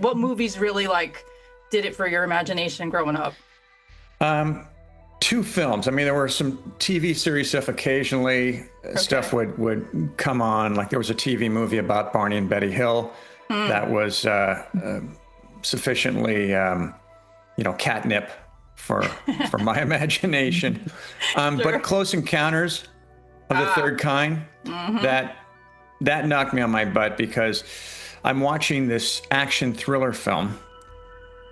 what movies really like did it for your imagination growing up? Two films. I mean, there were some TV series stuff occasionally. Stuff would come on. Like there was a TV movie about Barney and Betty Hill that was sufficiently, catnip for my imagination. But Close Encounters of the Third Kind, that knocked me on my butt because I'm watching this action thriller film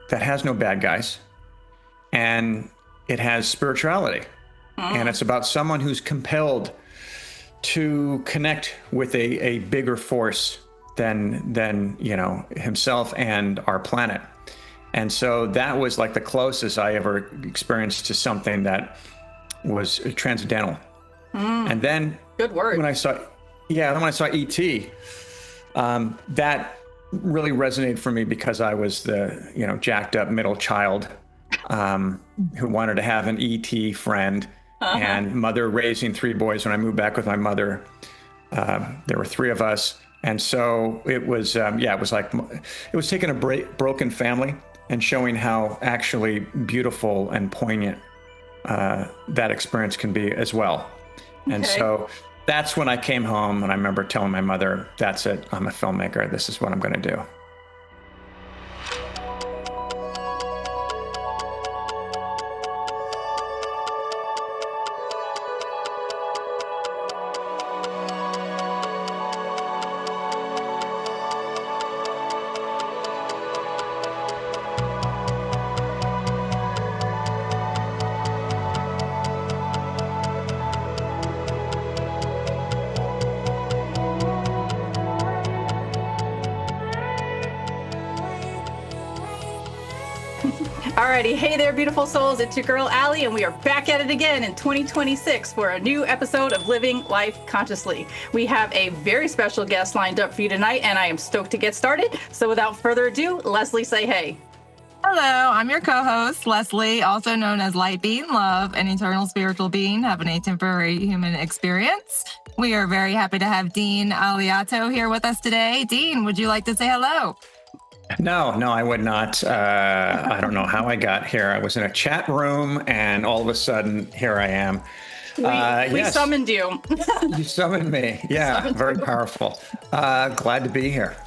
that has no bad guys, and it has spirituality, and it's about someone who's compelled to connect with a bigger force than himself and our planet. And so that was like the closest I ever experienced to something that was transcendental. And then Good word. when I saw E.T., that really resonated for me because I was the jacked up middle child who wanted to have an ET friend, and mother raising three boys. When I moved back with my mother, there were three of us. And so it was, it was like, it was taking a broken family and showing how actually beautiful and poignant that experience can be as well. And so that's when I came home, and I remember telling my mother, that's it, I'm a filmmaker. This is what I'm going to do. Alrighty, hey there, beautiful souls. It's your girl, Allie, and we are back at it again in 2026 for a new episode of Living Life Consciously. We have a very special guest lined up for you tonight, and I am stoked to get started. So without further ado, Leslie, say hey. Hello, I'm your co-host, Leslie, also known as Light Being Love, an eternal spiritual being having a temporary human experience. We are very happy to have Dean Alioto here with us today. Dean, would you like to say hello? No, I would not. I don't know how I got here. I was in a chat room, and all of a sudden, here I am. We summoned you. You summoned me. Yeah, very powerful. Glad to be here.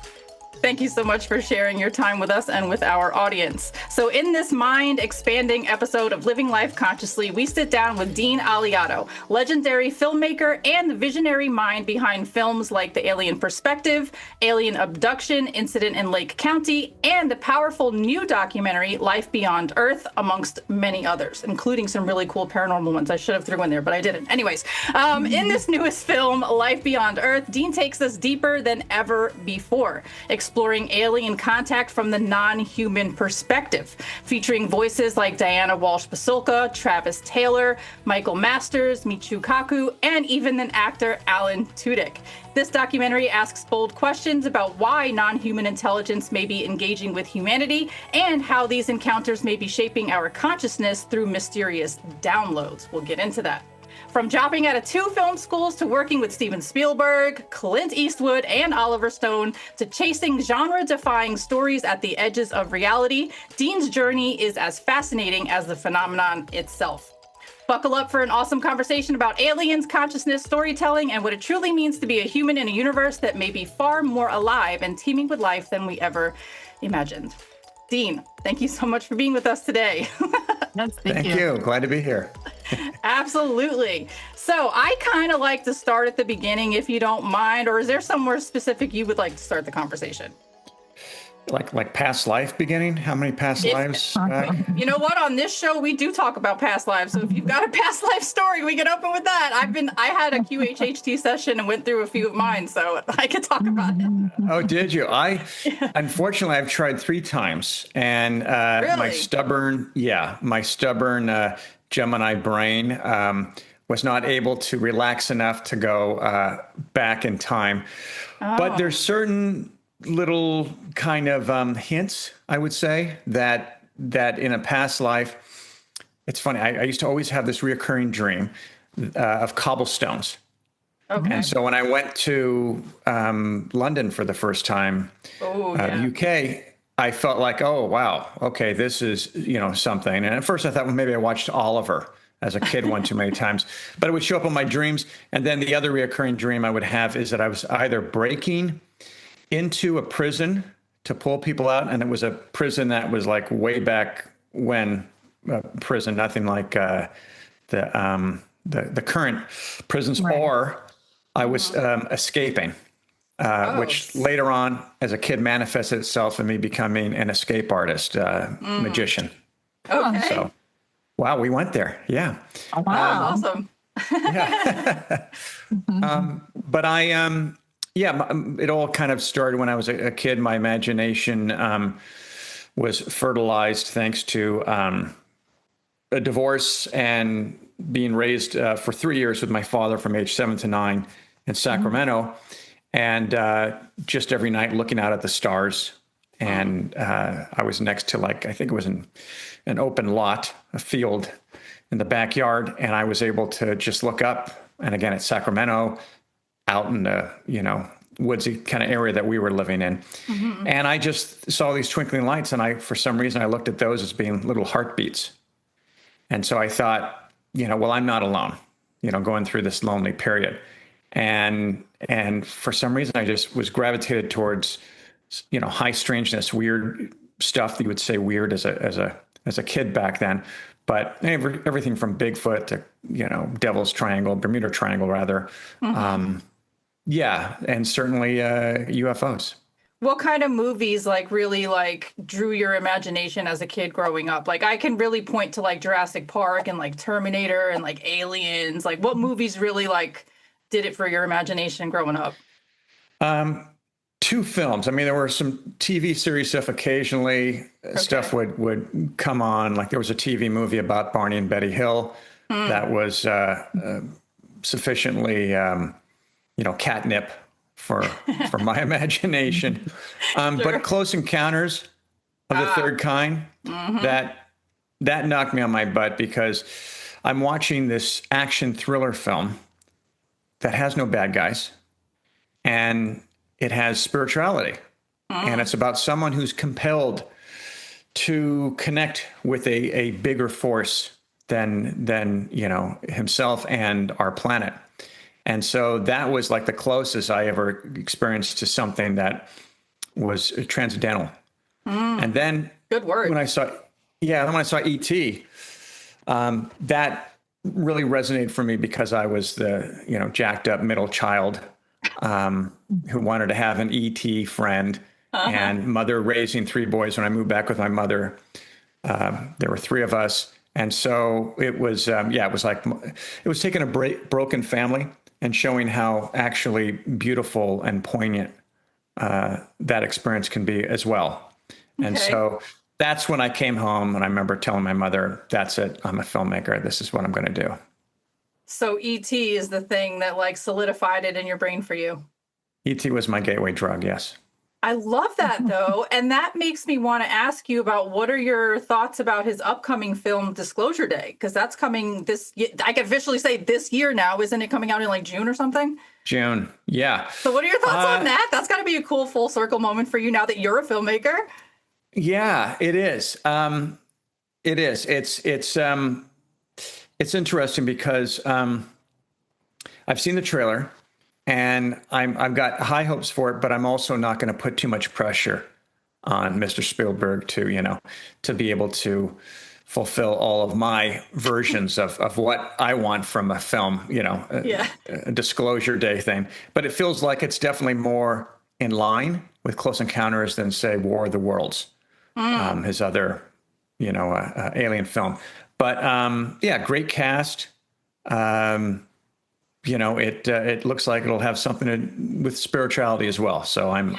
Thank you so much for sharing your time with us and with our audience. So in this mind-expanding episode of Living Life Consciously, we sit down with Dean Alioto, legendary filmmaker and the visionary mind behind films like The Alien Perspective, Alien Abduction, Incident in Lake County, and the powerful new documentary Life Beyond Earth, amongst many others, including some really cool paranormal ones I should have threw in there, but I didn't. Anyways, in this newest film, Life Beyond Earth, Dean takes us deeper than ever before, exploring alien contact from the non-human perspective, featuring voices like Diana Walsh-Pasulka, Travis Taylor, Michael Masters, Michio Kaku, and even an actor, Alan Tudyk. This documentary asks bold questions about why non-human intelligence may be engaging with humanity and how these encounters may be shaping our consciousness through mysterious downloads. We'll get into that. From dropping out of 2 film schools to working with Steven Spielberg, Clint Eastwood, and Oliver Stone, to chasing genre-defying stories at the edges of reality, Dean's journey is as fascinating as the phenomenon itself. Buckle up for an awesome conversation about aliens, consciousness, storytelling, and what it truly means to be a human in a universe that may be far more alive and teeming with life than we ever imagined. Dean, thank you so much for being with us today. Yes, Thank you. Glad to be here. Absolutely. So I kind of like to start at the beginning, if you don't mind, or is there somewhere specific you would like to start the conversation? Like past life beginning? How many past lives? You know what? On this show, we do talk about past lives. So if you've got a past life story, we can open with that. I had a QHHT session and went through a few of mine, so I could talk about it. Oh, did you? Unfortunately, I've tried 3 times, and Really? my stubborn Gemini brain was not able to relax enough to go back in time. But there's certain little kind of hints, I would say, that in a past life, it's funny. I used to always have this reoccurring dream of cobblestones. Okay. And so when I went to London for the first time, UK, I felt like, oh, wow, okay, this is, something. And at first I thought, well, maybe I watched Oliver as a kid one too many times, but it would show up in my dreams. And then the other reoccurring dream I would have is that I was either breaking into a prison to pull people out, and it was a prison that was like way back when prison, nothing like the current prisons, Right. or I was escaping. Which later on, as a kid, manifested itself in me becoming an escape artist, magician. Okay. So, wow, we went there. Yeah. Oh, wow. Awesome. Yeah. But it all kind of started when I was a kid. My imagination was fertilized thanks to a divorce and being raised for 3 years with my father from age 7 to 9 in Sacramento. And just every night looking out at the stars. And I was next to, I think it was an open lot, a field in the backyard. And I was able to just look up. And again, it's Sacramento, out in the, woodsy kind of area that we were living in. Mm-hmm. And I just saw these twinkling lights. And for some reason, I looked at those as being little heartbeats. And so I thought, well, I'm not alone, going through this lonely period. And for some reason, I just was gravitated towards, high strangeness, weird stuff that you would say weird as a kid back then. But everything from Bigfoot to, Devil's Triangle, Bermuda Triangle, rather. Mm-hmm. And certainly UFOs. What kind of movies really drew your imagination as a kid growing up? I can really point to Jurassic Park and Terminator and Aliens. What movies really did it for your imagination growing up? Two films. I mean, there were some TV series stuff occasionally. Okay. Stuff would come on. There was a TV movie about Barney and Betty Hill that was sufficiently, catnip for my imagination. Sure. But Close Encounters of the Third Kind, that knocked me on my butt because I'm watching this action thriller film that has no bad guys, and it has spirituality. And it's about someone who's compelled to connect with a bigger force than himself and our planet. And so that was the closest I ever experienced to something that was transcendental. And then good word. When I saw E.T., that really resonated for me because I was the, jacked up middle child who wanted to have an ET friend, and mother raising 3 boys. When I moved back with my mother, there were 3 of us. And so it was, it was taking a broken family and showing how actually beautiful and poignant that experience can be as well. Okay. And so that's when I came home, and I remember telling my mother, that's it, I'm a filmmaker. This is what I'm going to do. So E.T. is the thing that solidified it in your brain for you. E.T. was my gateway drug, yes. I love that, though. And that makes me want to ask you about what are your thoughts about his upcoming film Disclosure Day? Because that's coming I can officially say this year now. Isn't it coming out in June or something? June, yeah. So what are your thoughts on that? That's got to be a cool full circle moment for you now that you're a filmmaker. Yeah, it is. It is. It's interesting because I've seen the trailer, and I've got high hopes for it, but I'm also not going to put too much pressure on Mr. Spielberg to be able to fulfill all of my versions of what I want from a film, a Disclosure Day thing. But it feels like it's definitely more in line with Close Encounters than, say, War of the Worlds, his other, alien film. But great cast. It looks like it'll have something with spirituality as well. So I'm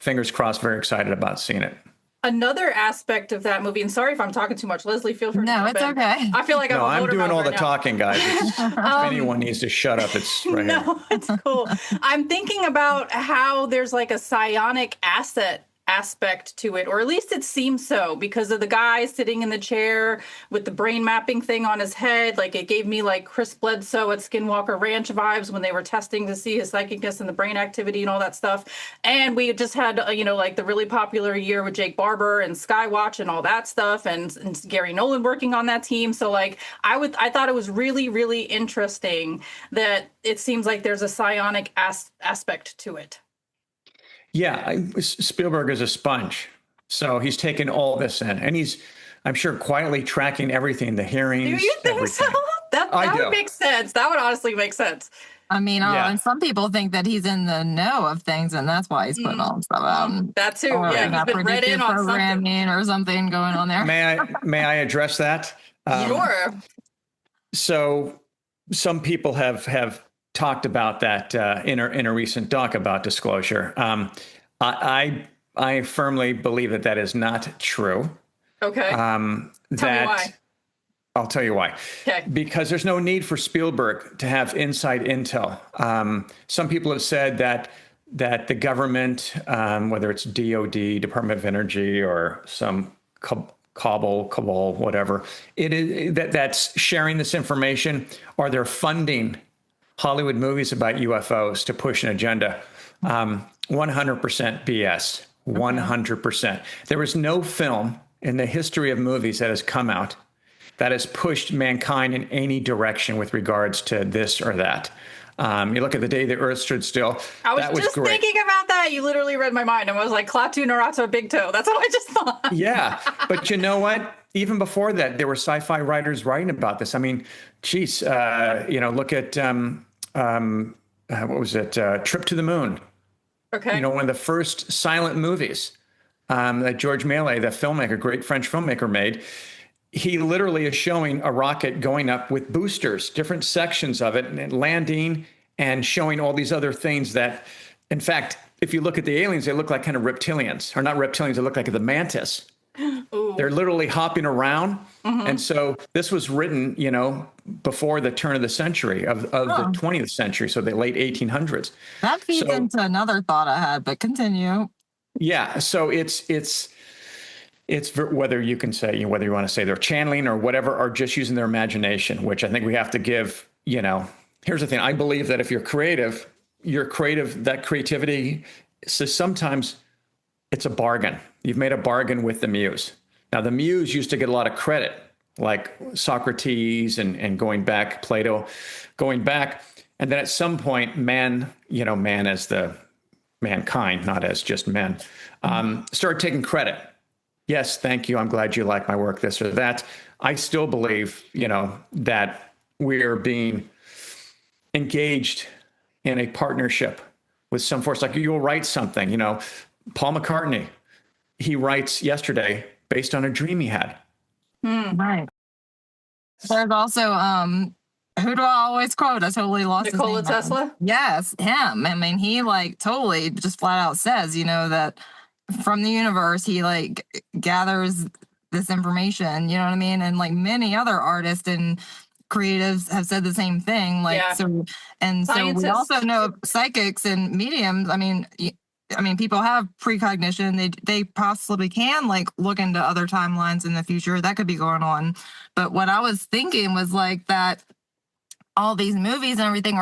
fingers crossed, very excited about seeing it. Another aspect of that movie, and sorry if I'm talking too much, Leslie, feel free to No, it's okay. I feel like I'm doing all the now. talking, guys. If anyone needs to shut up, it's right here. No, it's cool. I'm thinking about how there's a psionic asset aspect to it, or at least it seems so, because of the guy sitting in the chair with the brain mapping thing on his head. Like, it gave me like Chris Bledsoe at Skinwalker Ranch vibes when they were testing to see his psychicness and the brain activity and all that stuff. And we just had, like the really popular year with Jake Barber and Skywatch and all that stuff, and Gary Nolan working on that team. So like, I thought it was really, really interesting that it seems like there's a psionic aspect to it. Yeah, Spielberg is a sponge. So he's taken all this in, and he's, I'm sure, quietly tracking everything, the hearings. Do you think everything. so? That would make sense. That would honestly make sense. I mean, and some people think that he's in the know of things, and that's why he's putting all stuff out. That too. Yeah, he's been read in on programming or something going on there. May I address that? Sure. So some people have talked about that in a recent doc about disclosure. I firmly believe that is not true. Okay. Tell me why. I'll tell you why. Okay. Because there's no need for Spielberg to have inside intel. Some people have said that the government, whether it's DOD, Department of Energy, or some cabal, whatever, it is that's sharing this information, or they're funding Hollywood movies about UFOs to push an agenda. 100% BS. 100%. There is no film in the history of movies that has come out that has pushed mankind in any direction with regards to this or that. You look at The Day the Earth Stood Still. I was just thinking about that. You literally read my mind. I was like, Klaatu Naratu Big Toe. That's what I just thought. Yeah. But you know what? Even before that, there were sci-fi writers writing about this. I mean, geez, look at, what was it? Trip to the Moon. Okay. One of the first silent movies that George Méliès, the filmmaker, great French filmmaker, made. He literally is showing a rocket going up with boosters, different sections of it, and landing and showing all these other things that, in fact, if you look at the aliens, they look like kind of reptilians, or not reptilians, they look like the mantis. Ooh. They're literally hopping around. Mm-hmm. And so this was written, before the turn of the century, of the 20th century, so the late 1800s. That feeds into another thought I had, but continue. Yeah, so it's whether you can say, whether you want to say they're channeling or whatever, or just using their imagination, which I think we have to give, here's the thing. I believe that if you're creative, that creativity, so sometimes it's a bargain. You've made a bargain with the muse. Now, the muse used to get a lot of credit, like Socrates and going back, Plato, going back. And then at some point, man as the mankind, not as just men, started taking credit. Yes, thank you. I'm glad you like my work, this or that. I still believe, that we're being engaged in a partnership with some force. Like, you'll write something, Paul McCartney, he writes yesterday based on a dream he had. Right. There's also, who do I always quote? I totally lost Nikola his name. Tesla? Yes, him. I mean, he totally just flat out says, that from the universe, he gathers this information, you know what I mean? And many other artists and creatives have said the same thing. So we also know psychics and mediums. I mean, people have precognition. They possibly can look into other timelines in the future. That could be going on. But what I was thinking was that all these movies and everything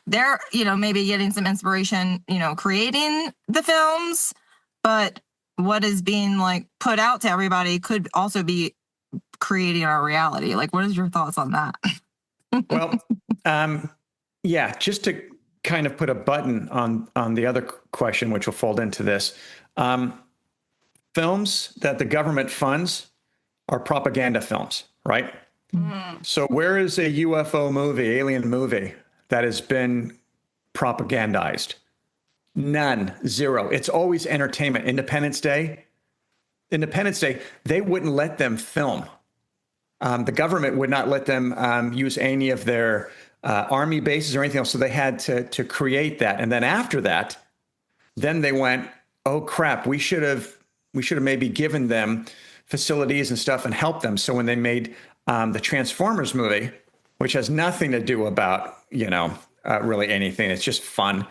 they're, maybe getting some inspiration, creating the films, but what is being put out to everybody could also be creating our reality. What is your thoughts on that? Well, just to kind of put a button on the other question, which will fold into this, films that the government funds are propaganda films, right? Mm. So where is a UFO movie, alien movie, that has been propagandized? None. Zero. It's always entertainment. Independence Day, they wouldn't let them film. The government would not let them use any of their army bases or anything else. So they had to create that. And then after that, then they went, oh crap, we should have maybe given them facilities and stuff and helped them. So when they made the Transformers movie, which has nothing to do about, really anything. It's just fun.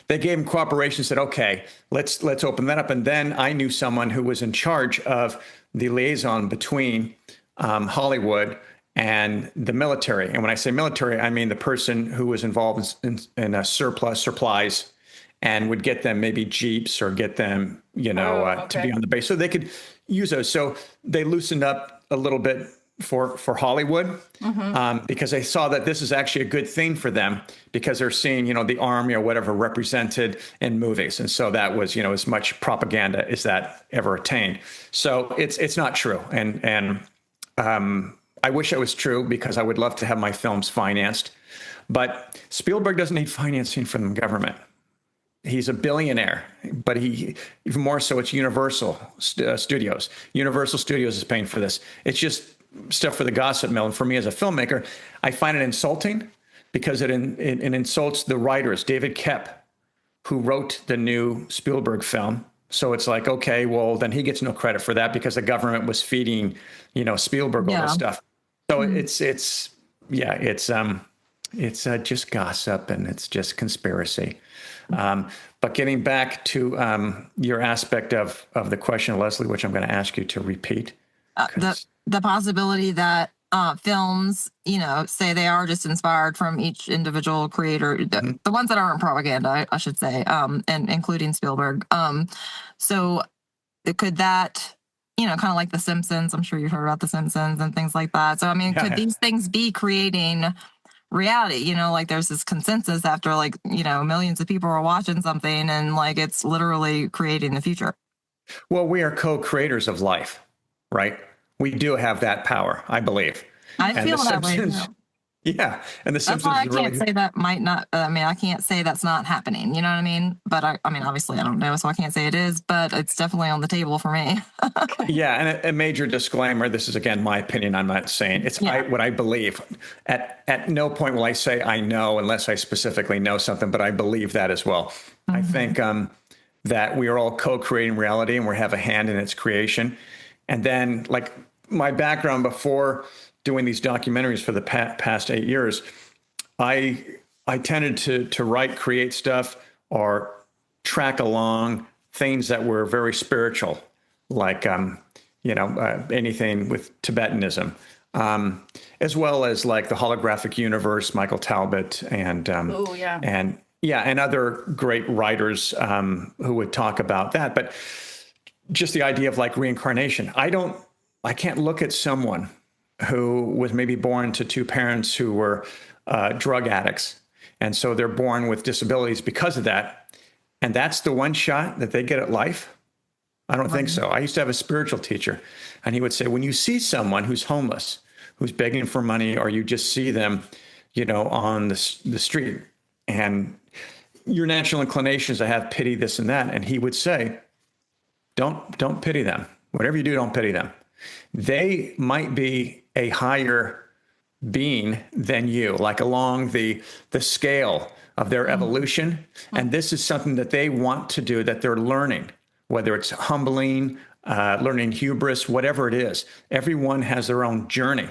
They gave him cooperation, said, okay, let's open that up. And then I knew someone who was in charge of the liaison between Hollywood and the military. And when I say military, I mean the person who was involved in supplies and would get them maybe Jeeps or get them, to be on the base so they could use those. So they loosened up a little bit for Hollywood because they saw that this is actually a good thing for them because they're seeing, the army or whatever represented in movies. And so that was, as much propaganda as that ever attained. So it's not true. And I wish it was true because I would love to have my films financed. But Spielberg doesn't need financing from the government. He's a billionaire, but even more so, it's Universal Studios. Universal Studios is paying for this. It's just stuff for the gossip mill. And for me as a filmmaker, I find it insulting because it insults the writers. David Koepp, who wrote the new Spielberg film. So it's like, okay, well, then he gets no credit for that because the government was feeding, Spielberg all this stuff. So it's just gossip and it's just conspiracy. But getting back to your aspect of the question, Leslie, which I'm going to ask you to repeat. The possibility that films, say they are just inspired from each individual creator, the ones that aren't propaganda, I should say, and including Spielberg. So could that, kind of like The Simpsons, I'm sure you've heard about The Simpsons and things like that. So, could these things be creating reality? Like there's this consensus after millions of people are watching something and it's literally creating the future. Well, we are co-creators of life, right? We do have that power, I believe. I feel that way. Yeah, and The Simpsons. That's why I can't say that might not. I can't say that's not happening. You know what I mean? But obviously, I don't know, so I can't say it is. But it's definitely on the table for me. Yeah, and a major disclaimer. This is again my opinion. I'm not saying it's what I believe. At no point will I say I know unless I specifically know something. But I believe that as well. I think that we are all co-creating reality, and we have a hand in its creation. And then, my background before doing these documentaries for the past 8 years, I tended to write, create stuff, or track along things that were very spiritual, like anything with Tibetanism, as well as the holographic universe, Michael Talbot, and and other great writers who would talk about that, but. Just the idea of reincarnation. I can't look at someone who was maybe born to two parents who were drug addicts. And so they're born with disabilities because of that. And that's the one shot that they get at life. I don't think so. I used to have a spiritual teacher and he would say, when you see someone who's homeless, who's begging for money, or you just see them, on the street and your natural inclination is to have pity, this and that. And he would say, Don't pity them. Whatever you do, don't pity them. They might be a higher being than you, along the scale of their evolution. And this is something that they want to do, that they're learning, whether it's humbling, learning hubris, whatever it is. Everyone has their own journey.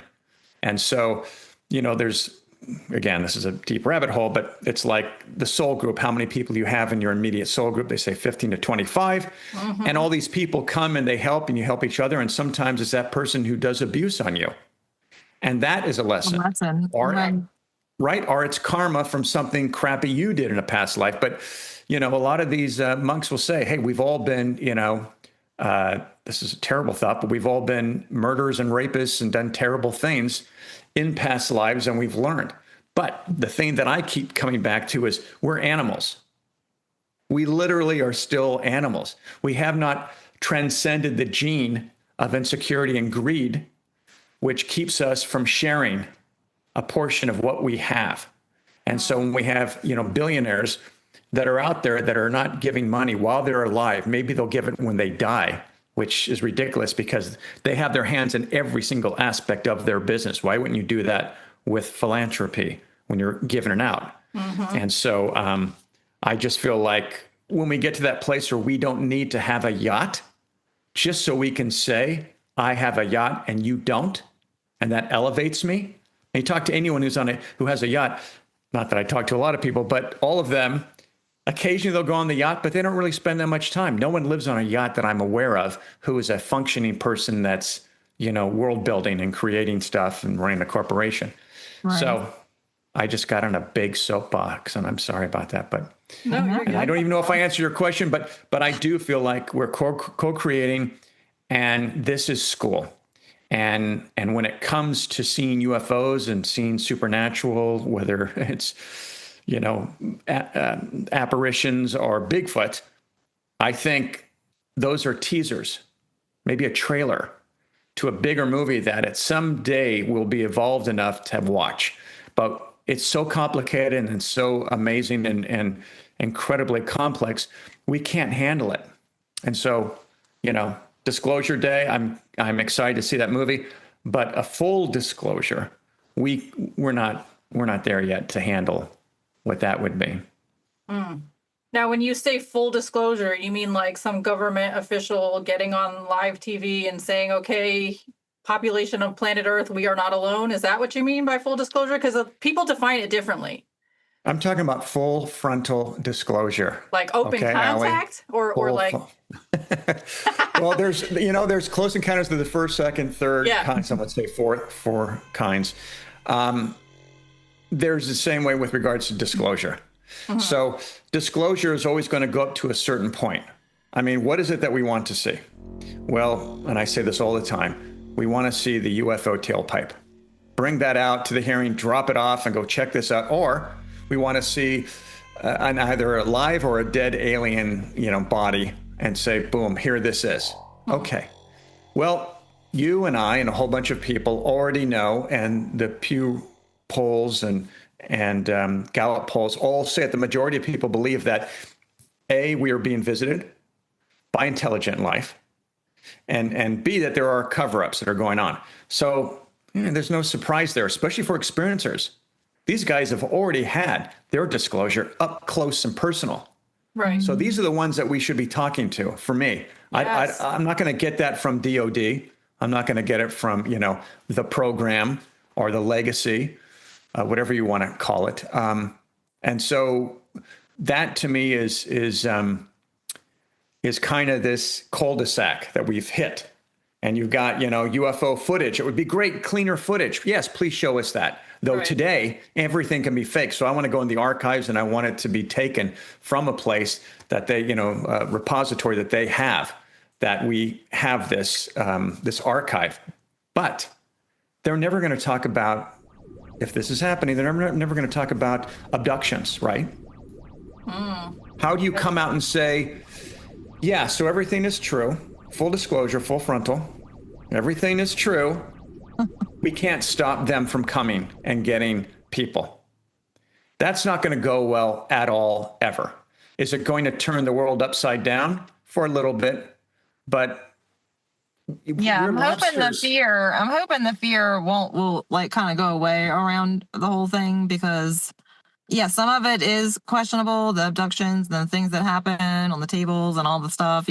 And so, there's, again, this is a deep rabbit hole, but it's like the soul group, how many people you have in your immediate soul group. They say 15 to 25. And all these people come and they help and you help each other. And sometimes it's that person who does abuse on you. And that is a lesson. Right? Or it's karma from something crappy you did in a past life. But, a lot of these monks will say, hey, we've all been, this is a terrible thought, but we've all been murderers and rapists and done terrible things in past lives, and we've learned. But the thing that I keep coming back to is we're animals. We literally are still animals. We have not transcended the gene of insecurity and greed, which keeps us from sharing a portion of what we have. And so when we have, billionaires that are out there that are not giving money while they're alive, maybe they'll give it when they die, which is ridiculous because they have their hands in every single aspect of their business. Why wouldn't you do that with philanthropy when you're giving it out? And so I just feel like when we get to that place where we don't need to have a yacht just so we can say, I have a yacht and you don't, and that elevates me. And you talk to anyone who has a yacht, not that I talk to a lot of people, but all of them, occasionally they'll go on the yacht, but they don't really spend that much time. No one lives on a yacht that I'm aware of who is a functioning person that's, world building and creating stuff and running a corporation. Right. So I just got on a big soapbox, and I'm sorry about that. But No, you're good. I don't even know if I answered your question, but I do feel like we're co-creating, and this is school. And when it comes to seeing UFOs and seeing supernatural, whether it's apparitions or Bigfoot, I think those are teasers, maybe a trailer to a bigger movie that at some day will be evolved enough to watch. But it's so complicated and so amazing and incredibly complex, we can't handle it. And so, Disclosure Day, I'm excited to see that movie, but a full disclosure, we're not there yet to handle what that would be. Now, when you say full disclosure, you mean like some government official getting on live TV and saying, okay, population of planet Earth, we are not alone? Is that what you mean by full disclosure? Because people define it differently. I'm talking about full frontal disclosure. Like open contact or like... Well, there's close encounters of the first, second, third kind. Some would say four kinds. There's the same way with regards to disclosure. Mm-hmm. So disclosure is always going to go up to a certain point. I mean, what is it that we want to see? Well, and I say this all the time, we want to see the UFO tailpipe. Bring that out to the hearing, drop it off, and go check this out. Or we want to see an either a live or a dead alien, body, and say, boom, here this is. Okay. Well, you and I and a whole bunch of people already know, and the Pew polls and Gallup polls all say that the majority of people believe that A, we are being visited by intelligent life, and B, that there are cover-ups that are going on. So there's no surprise there, especially for experiencers. These guys have already had their disclosure up close and personal. Right. So these are the ones that we should be talking to. For me, yes. I'm not going to get that from DOD. I'm not going to get it from the program or the legacy, whatever you want to call it. And so that to me is kind of this cul-de-sac that we've hit. And you've got UFO footage. It would be great, cleaner footage. Yes, please show us that. Though today, everything can be fake. So I want to go in the archives and I want it to be taken from a place that they, a repository that they have, that we have this archive. But they're never going to talk about, if this is happening, they're never going to talk about abductions, right? How do you come out and say, yeah, so everything is true, full disclosure, full frontal, everything is true. We can't stop them from coming and getting people. That's not going to go well at all, ever. Is it going to turn the world upside down for a little bit? But yeah, I'm hoping the fear will like kind of go away around the whole thing, because some of it is questionable, the abductions, the things that happen on the tables and all the stuff,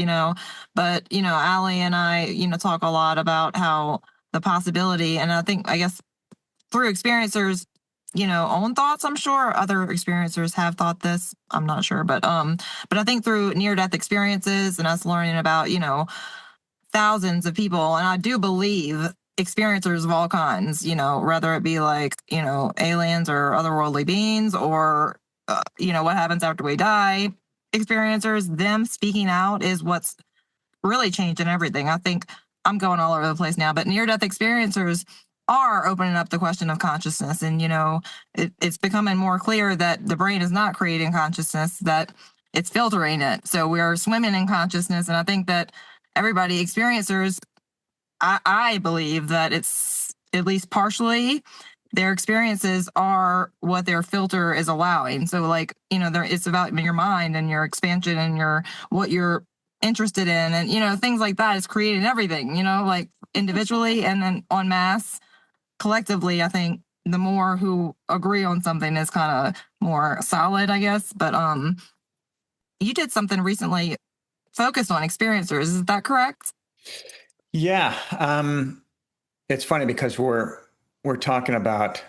but Allie and I, talk a lot about how the possibility, and I guess through experiencers, own thoughts, I'm sure other experiencers have thought this, I'm not sure, but I think through near-death experiences and us learning about, thousands of people, and I do believe experiencers of all kinds, whether it be like, aliens or otherworldly beings, or, what happens after we die, experiencers, them speaking out is what's really changing everything. I think I'm going all over the place now, but near-death experiencers are opening up the question of consciousness. And, it's becoming more clear that the brain is not creating consciousness, that it's filtering it. So we're swimming in consciousness. And I think that everybody, experiencers, I believe that it's at least partially their experiences are what their filter is allowing. So like, it's about your mind and your expansion and what you're interested in, and things like that is creating everything, like individually and then en masse, collectively. I think the more who agree on something is kind of more solid, I guess. But you did something recently focused on experiencers, is that correct? Yeah. It's funny because we were talking about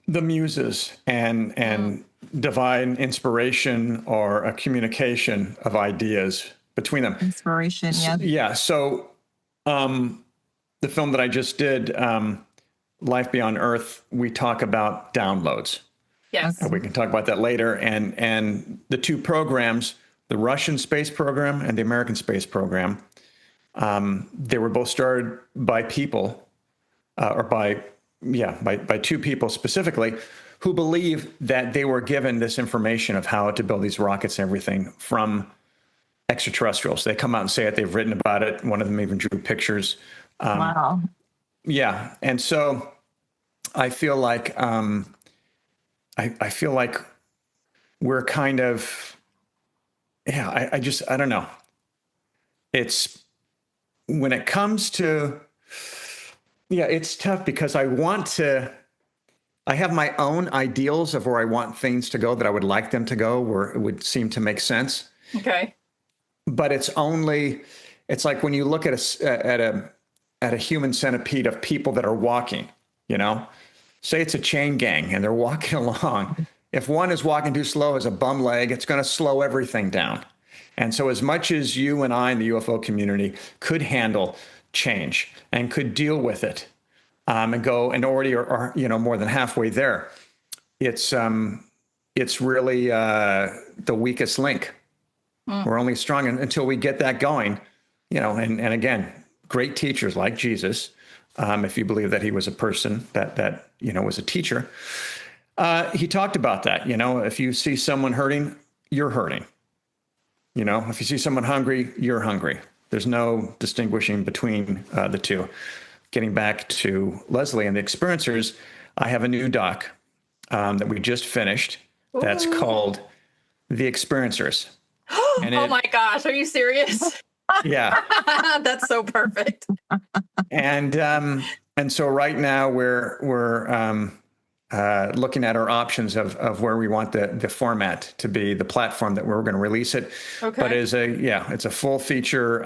the muses and divine inspiration or a communication of ideas between them. Inspiration, yeah. Yeah. So the film that I just did, Life Beyond Earth, we talk about downloads. Yes. We can talk about that later. And the two programs, the Russian space program and the American space program, they were both started by people, by two people specifically, who believe that they were given this information of how to build these rockets and everything from extraterrestrials. They come out and say it. They've written about it. One of them even drew pictures. Wow. Yeah. And so I feel like I feel like we're kind of, I don't know. It's when it comes to, it's tough because I have my own ideals of where I want things to go, that I would like them to go, where it would seem to make sense. Okay. But it's like when you look at a human centipede of people that are walking, say it's a chain gang and they're walking along. If one is walking too slow as a bum leg, it's going to slow everything down. And so as much as you and I in the UFO community could handle change and could deal with it, and go and already are more than halfway there, it's really the weakest link. We're only strong until we get that going, and again, great teachers like Jesus, if you believe that he was a person that was a teacher, he talked about that. If you see someone hurting, you're hurting. If you see someone hungry, you're hungry. There's no distinguishing between the two. Getting back to Leslie and the experiencers, I have a new doc that we just finished. That's called The Experiencers. Oh my gosh, are you serious? Yeah. That's so perfect. And so right now we're looking at our options of where we want the format to be, the platform that we're going to release it. Okay. But it's a full feature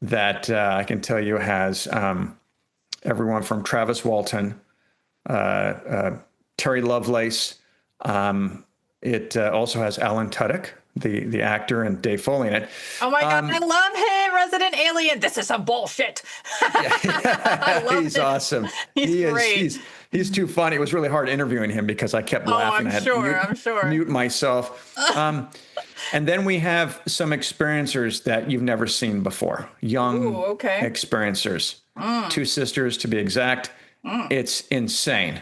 that I can tell you has everyone from Travis Walton, Terry Lovelace. It also has Alan Tudyk, the actor, and Dave Foley in it. Oh my God, I love him, Resident Alien. This is some bullshit. He's awesome. He's great. He's too funny. It was really hard interviewing him because I kept laughing. I'm sure. Mute myself. And then we have some experiencers that you've never seen before. Young experiencers. Two sisters, to be exact. It's insane.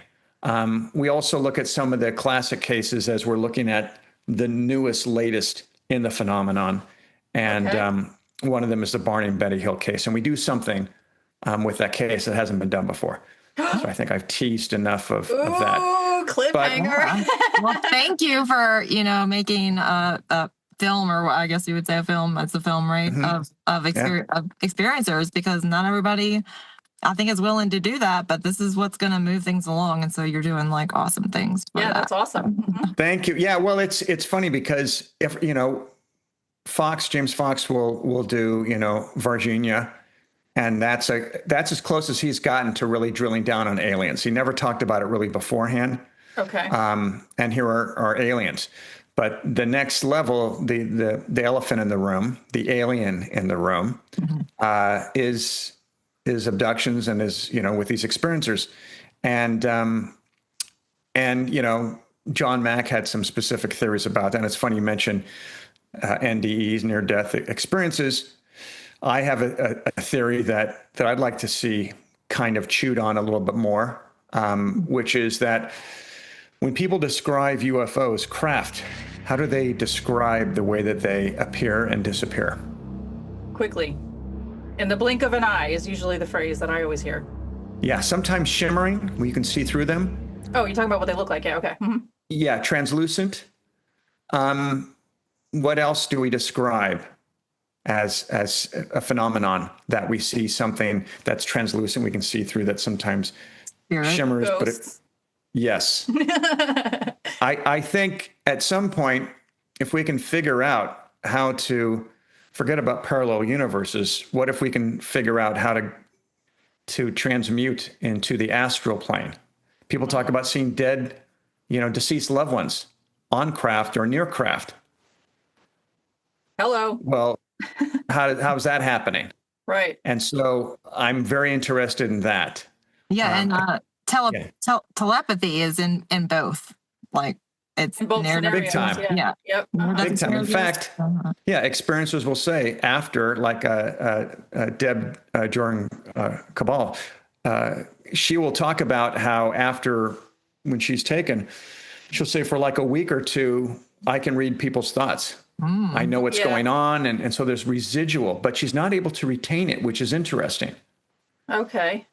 We also look at some of the classic cases as we're looking at the newest, latest in the phenomenon. And one of them is the Barney and Betty Hill case. And we do something with that case that hasn't been done before. So I think I've teased enough of that. Cliffhanger. Well, thank you for, making a film, or I guess you would say a film. It's a film, right? Of experiencers, because not everybody, I think, is willing to do that, but this is what's going to move things along. And so you're doing awesome things. That's awesome. Thank you. Yeah. Well, it's funny because if, James Fox will do, Virginia, and that's as close as he's gotten to really drilling down on aliens. He never talked about it really beforehand. Okay. And here are aliens. But the next level, the elephant in the room, the alien in the room, is abductions and is, with these experiencers. And John Mack had some specific theories about that. And it's funny you mentioned NDEs, near-death experiences. I have a theory that I'd like to see kind of chewed on a little bit more, which is that when people describe UFOs, craft, how do they describe the way that they appear and disappear? Quickly. In the blink of an eye is usually the phrase that I always hear. Yeah, sometimes shimmering, where you can see through them. Oh, you're talking about what they look like. Yeah, okay. Mm-hmm. Yeah, translucent. What else do we describe as a phenomenon that we see something that's translucent, we can see through, that sometimes shimmers? Ghosts. Yes. I think at some point, if we can figure out how to forget about parallel universes, what if we can figure out how to transmute into the astral plane, People talk about seeing dead, deceased loved ones on craft or near craft. Hello. Well, how's that happening? Right. And so I'm very interested in that. Yeah, and telepathy is in both. Like it's In both narrative. Big time. Yeah. Yep. Big time. In fact, experiencers will say after, like Deb Jordan Cabal, she will talk about how after, when she's taken, she'll say for like a week or two, I can read people's thoughts. I know what's going on. And so there's residual, but she's not able to retain it, which is interesting. Okay.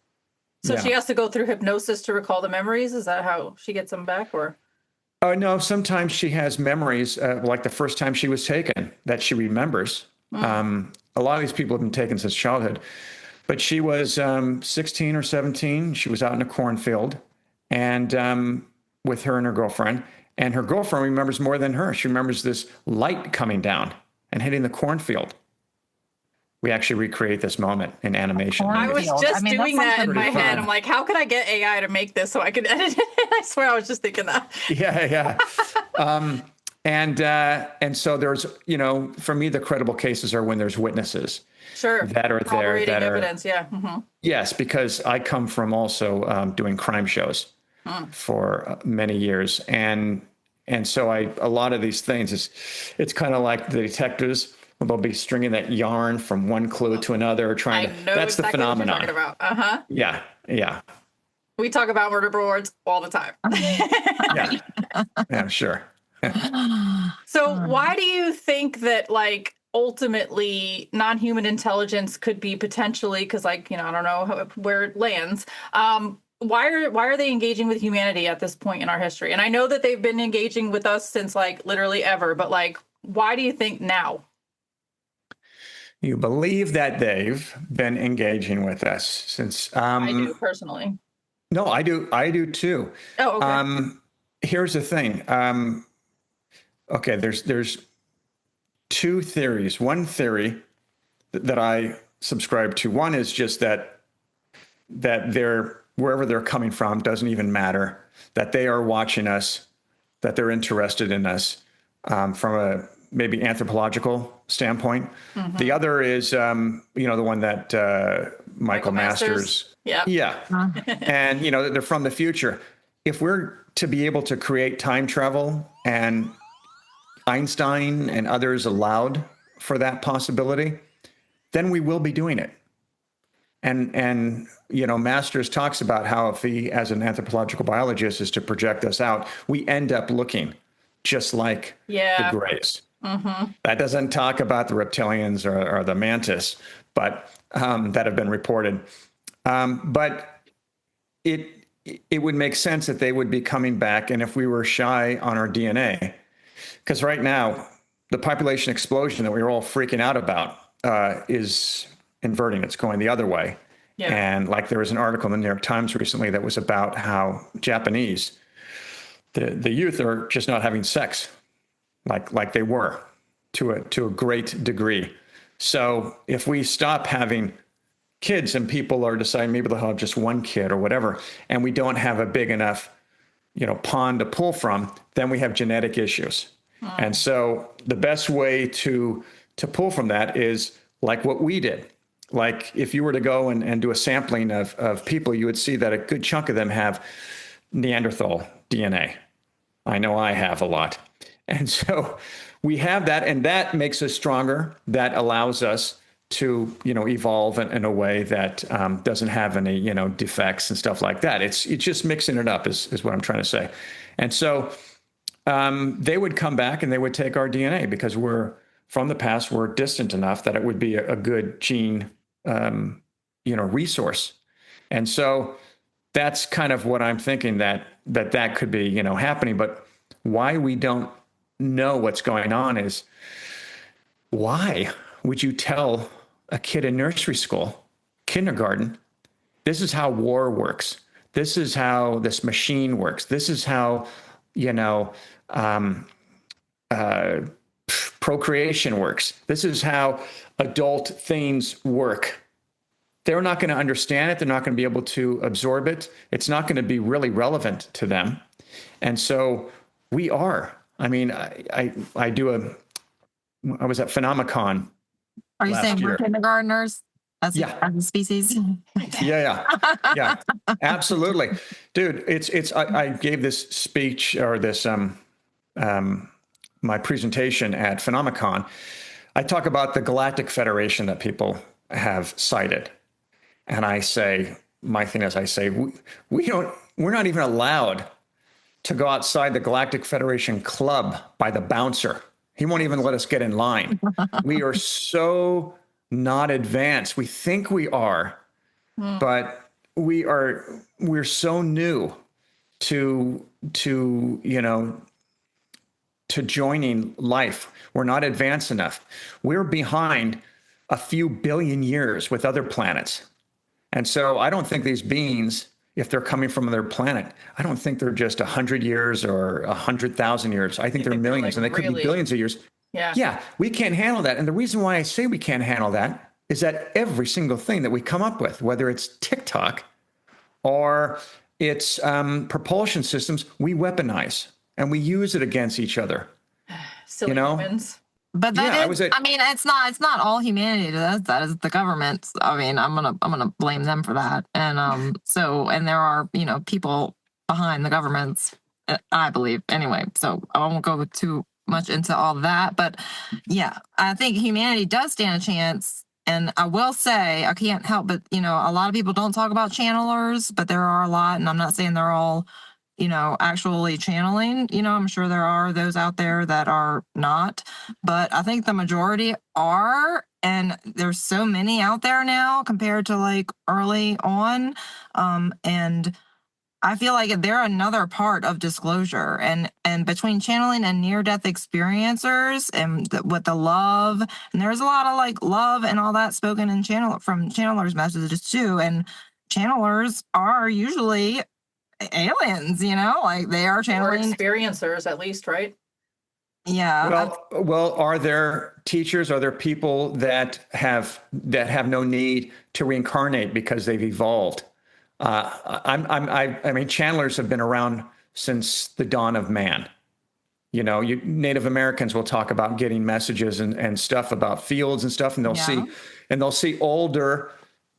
So she has to go through hypnosis to recall the memories? Is that how she gets them back, or? No, sometimes she has memories, like the first time she was taken, that she remembers. A lot of these people have been taken since childhood. But she was 16 or 17. She was out in a cornfield and with her and her girlfriend. And her girlfriend remembers more than her. She remembers this light coming down and hitting the cornfield. We actually recreate this moment in animation. I was just doing that in my head. I'm like, how could I get AI to make this so I could edit it? I swear I was just thinking that. Yeah. And so there's, for me, the credible cases are when there's witnesses. Sure. That are there. That evidence, yeah. Mm-hmm. Yes, because I come from also doing crime shows for many years. And so a lot of these things, it's kind of like the detectives. They'll be stringing that yarn from one clue to another, trying to. That's exactly the phenomenon. What you're talking about. Yeah. We talk about murder boards all the time. Yeah, sure. So why do you think that, like, ultimately non-human intelligence could be potentially, because, like, I don't know where it lands. Why are they engaging with humanity at this point in our history? And I know that they've been engaging with us since, like, literally ever, but, like, why do you think now? You believe that they've been engaging with us since. I do personally. No, I do too. Oh, okay. Here's the thing. Okay, there's two theories. One theory that I subscribe to. One is just that they're wherever they're coming from doesn't even matter. That they are watching us. That they're interested in us from a maybe anthropological standpoint. Mm-hmm. The other is, the one that Michael Masters. Yeah. And, they're from the future. If we're to be able to create time travel, and Einstein and others allowed for that possibility, then we will be doing it. And Masters talks about how if he, as an anthropological biologist, is to project us out, we end up looking just like the Greys. Mm-hmm. That doesn't talk about the reptilians or the mantis, but that have been reported. But it would make sense that they would be coming back, and if we were shy on our DNA, because right now the population explosion that we were all freaking out about is inverting. It's going the other way. Yeah. And like there was an article in the New York Times recently that was about how Japanese, the youth are just not having sex like they were to a great degree. So if we stop having kids and people are deciding maybe they'll have just one kid or whatever, and we don't have a big enough, pond to pull from, then we have genetic issues. And so the best way to pull from that is like what we did. Like if you were to go and do a sampling of people, you would see that a good chunk of them have Neanderthal DNA. I know I have a lot. And so we have that, and that makes us stronger. That allows us to, evolve in a way that doesn't have any, defects and stuff like that. It's just mixing it up is what I'm trying to say. And so they would come back and they would take our DNA because we're from the past, we're distant enough that it would be a good gene, resource. And so that's kind of what I'm thinking that could be, happening. But why we don't know what's going on is, why would you tell a kid in nursery school, kindergarten, this is how war works. This is how this machine works. This is how, procreation works. This is how adult things work. they're not going to understand it. They're not going to be able to absorb it. It's not going to be really relevant to them. And so we are. I mean, I was at Phenomicon Are you last saying year. we're kindergartners as a species? Yeah, absolutely, dude. I gave this speech or this my presentation at Phenomicon. I talk about the Galactic Federation that people have cited, and I say my thing is we're not even allowed to go outside the Galactic Federation club by the bouncer. He won't even let us get in line. We are so not advanced. We think we are, but we're so new to joining life. We're not advanced enough. We're behind a few billion years with other planets. And so I don't think these beings, if they're coming from another planet, I don't think they're just 100 years or 100,000 years. I think they're millions, and they could be billions of years. Yeah, we can't handle that. And the reason why I say we can't handle that is that every single thing that we come up with, whether it's TikTok or it's propulsion systems, we weaponize and we use it against each other. Silly humans. But it's not all humanity. That is the government. I mean, I'm gonna blame them for that. And and there are people behind the governments, I believe. Anyway, so I won't go too much into all that. But yeah, I think humanity does stand a chance. And I will say, I can't help but a lot of people don't talk about channelers, but there are a lot, and I'm not saying they're all actually channeling. I'm sure there are those out there that are not, but I think the majority are. And there's so many out there now compared to like early on. And I feel like they're another part of disclosure, and between channeling and near-death experiencers and with the love, and there's a lot of like love and all that spoken in from channelers' messages too. And channelers are usually aliens, like they are channeling, or experiencers at least, right? Yeah. Well, are there teachers? Are there people that have no need to reincarnate because they've evolved? I mean, channelers have been around since the dawn of man. Native Americans will talk about getting messages and stuff about fields and stuff, and they'll see older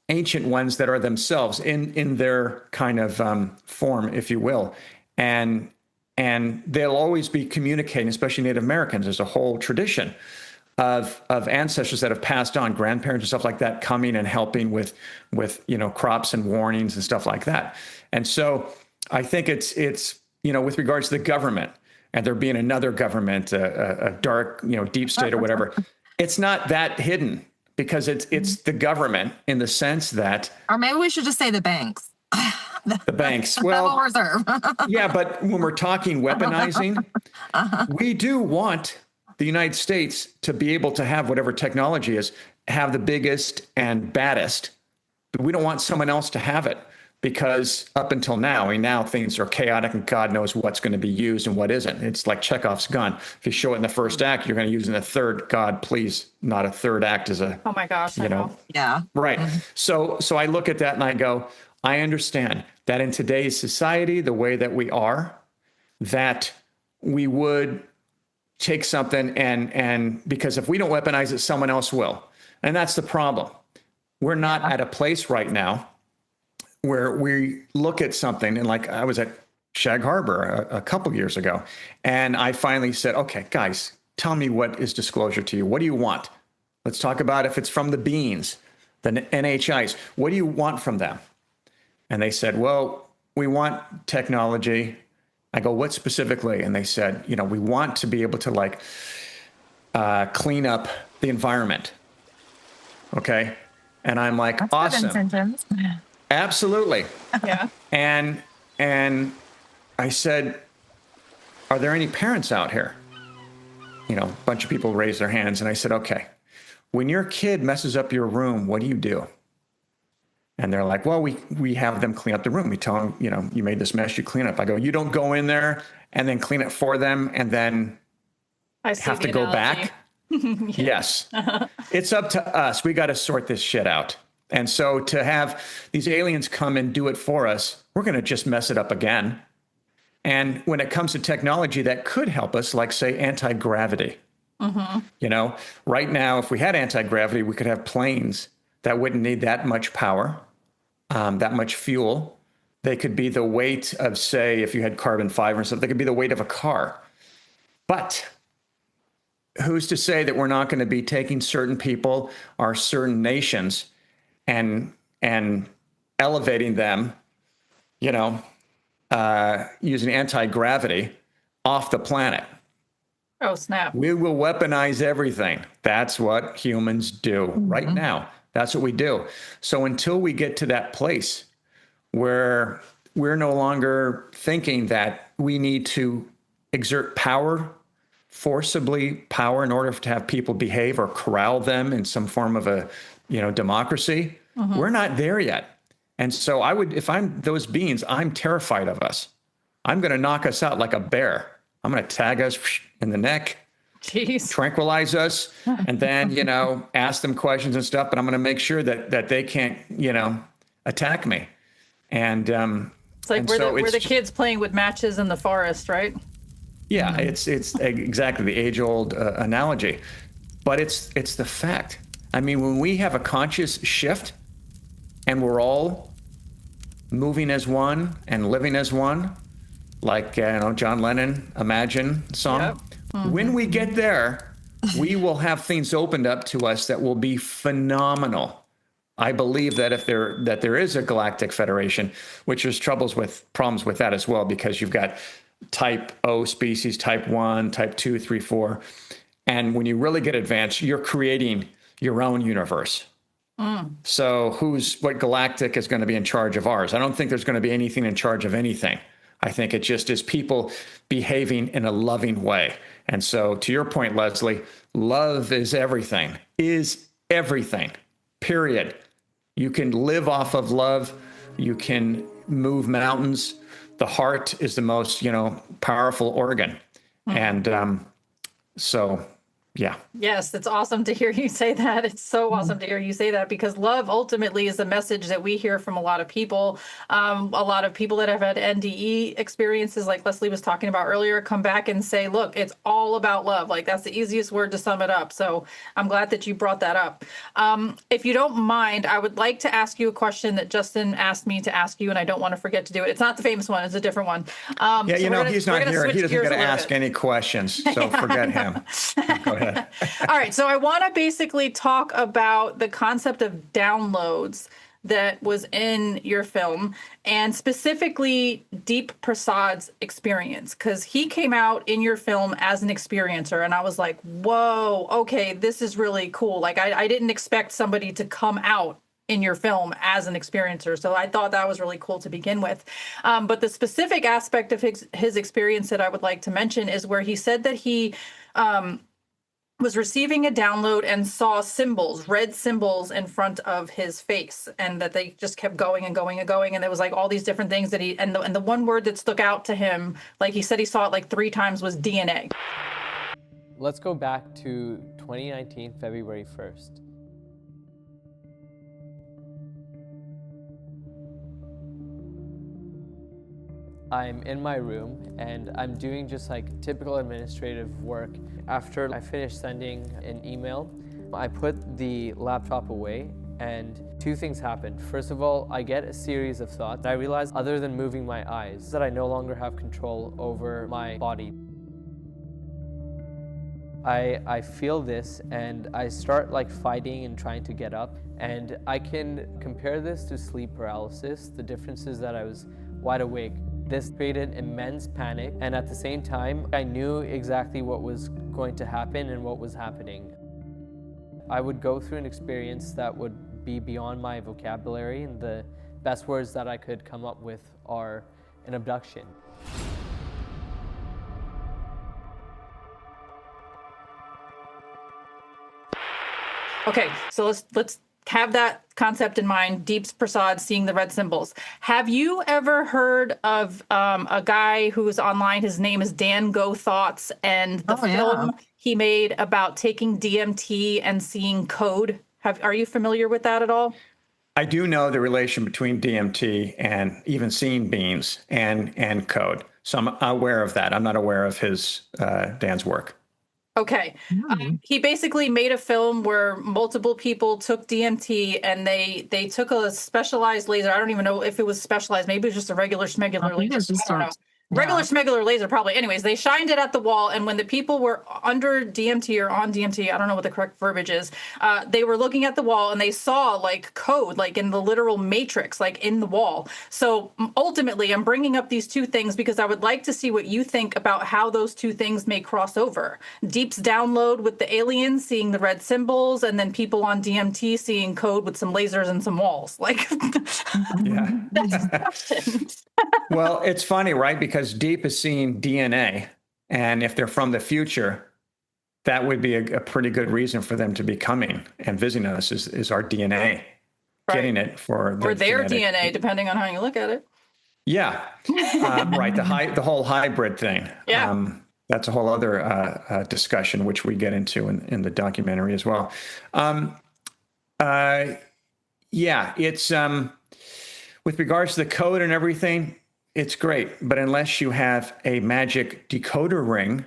ancient ones that are themselves in their kind of form, if you will. And they'll always be communicating, especially Native Americans. There's a whole tradition of ancestors that have passed on, grandparents and stuff like that, coming and helping with crops and warnings and stuff like that. And so I think it's with regards to the government and there being another government, a dark, deep state or whatever, it's not that hidden. Because it's the government in the sense that, or maybe we should just say the banks. The banks. Well, Federal Reserve. Yeah, but when we're talking weaponizing, we do want the United States to be able to have whatever technology is, have the biggest and baddest. But we don't want someone else to have it, because up until now, now things are chaotic and God knows what's going to be used and what isn't. It's like Chekhov's gun. If you show it in the first act, you're going to use it in the third. God, please, not a third act as a. Oh my gosh, I know. Yeah. Right. So I look at that and I go, I understand that in today's society, the way that we are, that we would take something and because if we don't weaponize it, someone else will. And that's the problem. We're not at a place right now where we look at something, and like I was at Shag Harbor a couple years ago, and I finally said, okay, guys, tell me what is disclosure to you. What do you want? Let's talk about if it's from the beings, the NHIs. What do you want from them? And they said, well, we want technology. I go, what specifically? And they said, we want to be able to clean up the environment. Okay. And I'm like, that's awesome. Absolutely. Yeah. And I said, are there any parents out here? A bunch of people raised their hands, and I said, okay, when your kid messes up your room, what do you do? And they're like, well, we have them clean up the room. We tell them, you made this mess, you clean up. I go, you don't go in there and then clean it for them and then have to go back? Yes. It's up to us. We got to sort this shit out. And so to have these aliens come and do it for us, we're going to just mess it up again. And when it comes to technology that could help us, like, say, anti-gravity, right now, if we had anti-gravity, we could have planes that wouldn't need that much power, that much fuel. They could be the weight of, say, if you had carbon fiber and stuff, they could be the weight of a car. But who's to say that we're not going to be taking certain people or certain nations and elevating them, using anti-gravity off the planet? Oh, snap. We will weaponize everything. That's what humans do right now. That's what we do. So until we get to that place where we're no longer thinking that we need to exert power, forcibly power, in order to have people behave or corral them in some form of a, democracy, we're not there yet. And so if I'm those beings, I'm terrified of us. I'm going to knock us out like a bear. I'm going to tag us in the neck, tranquilize us, and then, ask them questions and stuff. But I'm going to make sure that they can't, attack me. And it's like we're the kids playing with matches in the forest, right? Yeah, it's exactly the age-old analogy, but it's the fact. I mean, when we have a conscious shift, and we're all moving as one and living as one, like John Lennon, Imagine song. Yep. When we get there, we will have things opened up to us that will be phenomenal. I believe that if there is a galactic federation, which there's problems with that as well, because you've got type O species, type 1, type 2, 3, 4. And when you really get advanced, you're creating your own universe. So what galactic is going to be in charge of ours? I don't think there's going to be anything in charge of anything. I think it just is people behaving in a loving way. And so to your point, Leslie, love is everything, period. You can live off of love. You can move mountains. The heart is the most, powerful organ. And so, yeah. Yes, it's awesome to hear you say that. It's so awesome to hear you say that, because love ultimately is a message that we hear from a lot of people. A lot of people that have had NDE experiences, like Leslie was talking about earlier, come back and say, look, it's all about love. Like, that's the easiest word to sum it up. So I'm glad that you brought that up. If you don't mind, I would like to ask you a question that Justin asked me to ask you, and I don't want to forget to do it. It's not the famous one. It's a different one. He's not here. He doesn't get to ask any questions, so forget him. Go ahead. All right. So I want to basically talk about the concept of downloads that was in your film, and specifically Deep Prasad's experience, because he came out in your film as an experiencer, and I was like, whoa, okay, this is really cool. Like, I didn't expect somebody to come out in your film as an experiencer. So I thought that was really cool to begin with. But the specific aspect of his experience that I would like to mention is where he said that he was receiving a download and saw symbols, red symbols in front of his face, and that they just kept going and going and going. And there was like all these different things that and the one word that stuck out to him, like he said he saw it like 3 times, was DNA. Let's go back to 2019, February 1st. I'm in my room and I'm doing just like typical administrative work. After I finish sending an email, I put the laptop away and 2 things happened. First of all, I get a series of thoughts. I realize, other than moving my eyes, that I no longer have control over my body. I feel this and I start like fighting and trying to get up, and I can compare this to sleep paralysis. The difference is that I was wide awake. This created immense panic, and at the same time, I knew exactly what was going to happen and what was happening. I would go through an experience that would be beyond my vocabulary, and the best words that I could come up with are an abduction. Okay, so let's have that concept in mind. Deep Prasad seeing the red symbols. Have you ever heard of a guy who's online? His name is Dan Go Thoughts, and the film he made about taking DMT and seeing code. Are you familiar with that at all? I do know the relation between DMT and even seeing beings and code. So I'm aware of that. I'm not aware of his Dan's work. Okay. He basically made a film where multiple people took DMT and they took a specialized laser. I don't even know if it was specialized. Maybe it was just a regular schmegular laser. I don't know. Regular schmegular laser, probably. Anyways, they shined it at the wall, and when the people were under DMT or on DMT, I don't know what the correct verbiage is, they were looking at the wall, and they saw, like, code, like, in the literal matrix, like, in the wall. So, ultimately, I'm bringing up these two things because I would like to see what you think about how those two things may cross over. Deep's download with the aliens, seeing the red symbols, and then people on DMT seeing code with some lasers and some walls. Like, Yeah. that's the question. Well, it's funny, right? Because Deep is seeing DNA, and if they're from the future, that would be a pretty good reason for them to be coming and visiting us is our DNA, getting it for or their genetic DNA, depending on how you look at it. Yeah, right. The whole hybrid thing. Yeah. That's a whole other discussion, which we get into in the documentary as well. Yeah, it's with regards to the code and everything, it's great. But unless you have a magic decoder ring,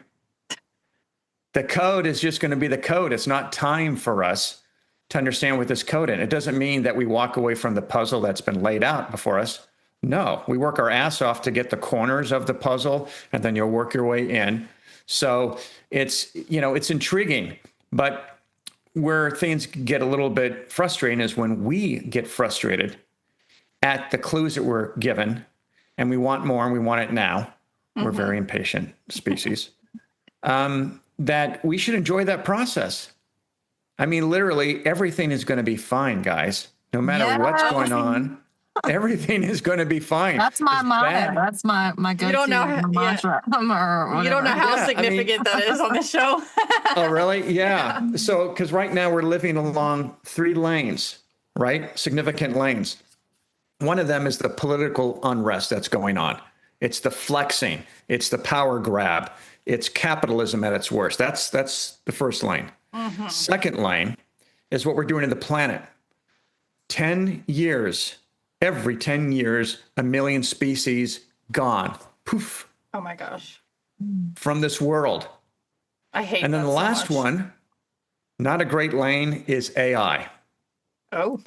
the code is just going to be the code. It's not time for us to understand what this code is. It doesn't mean that we walk away from the puzzle that's been laid out before us. No, we work our ass off to get the corners of the puzzle, and then you'll work your way in. So it's intriguing, but where things get a little bit frustrating is when we get frustrated at the clues that we're given, and we want more and we want it now. Mm-hmm. We're a very impatient species. That we should enjoy that process. I mean, literally everything is going to be fine, guys. No matter what's going on, everything is going to be fine. That's my motto. That's my go-to mantra. You don't know how significant that is on the show. Oh, really? Yeah. So, because right now we're living along 3 lanes, right? Significant lanes. One of them is the political unrest that's going on. It's the flexing. It's the power grab. It's capitalism at its worst. That's the first lane. Mm-hmm. Second lane is what we're doing to the planet. 10 years, every 10 years, 1 million species gone. Poof. Oh my gosh. From this world. I hate that. And then the last one, not a great lane, is AI. Oh.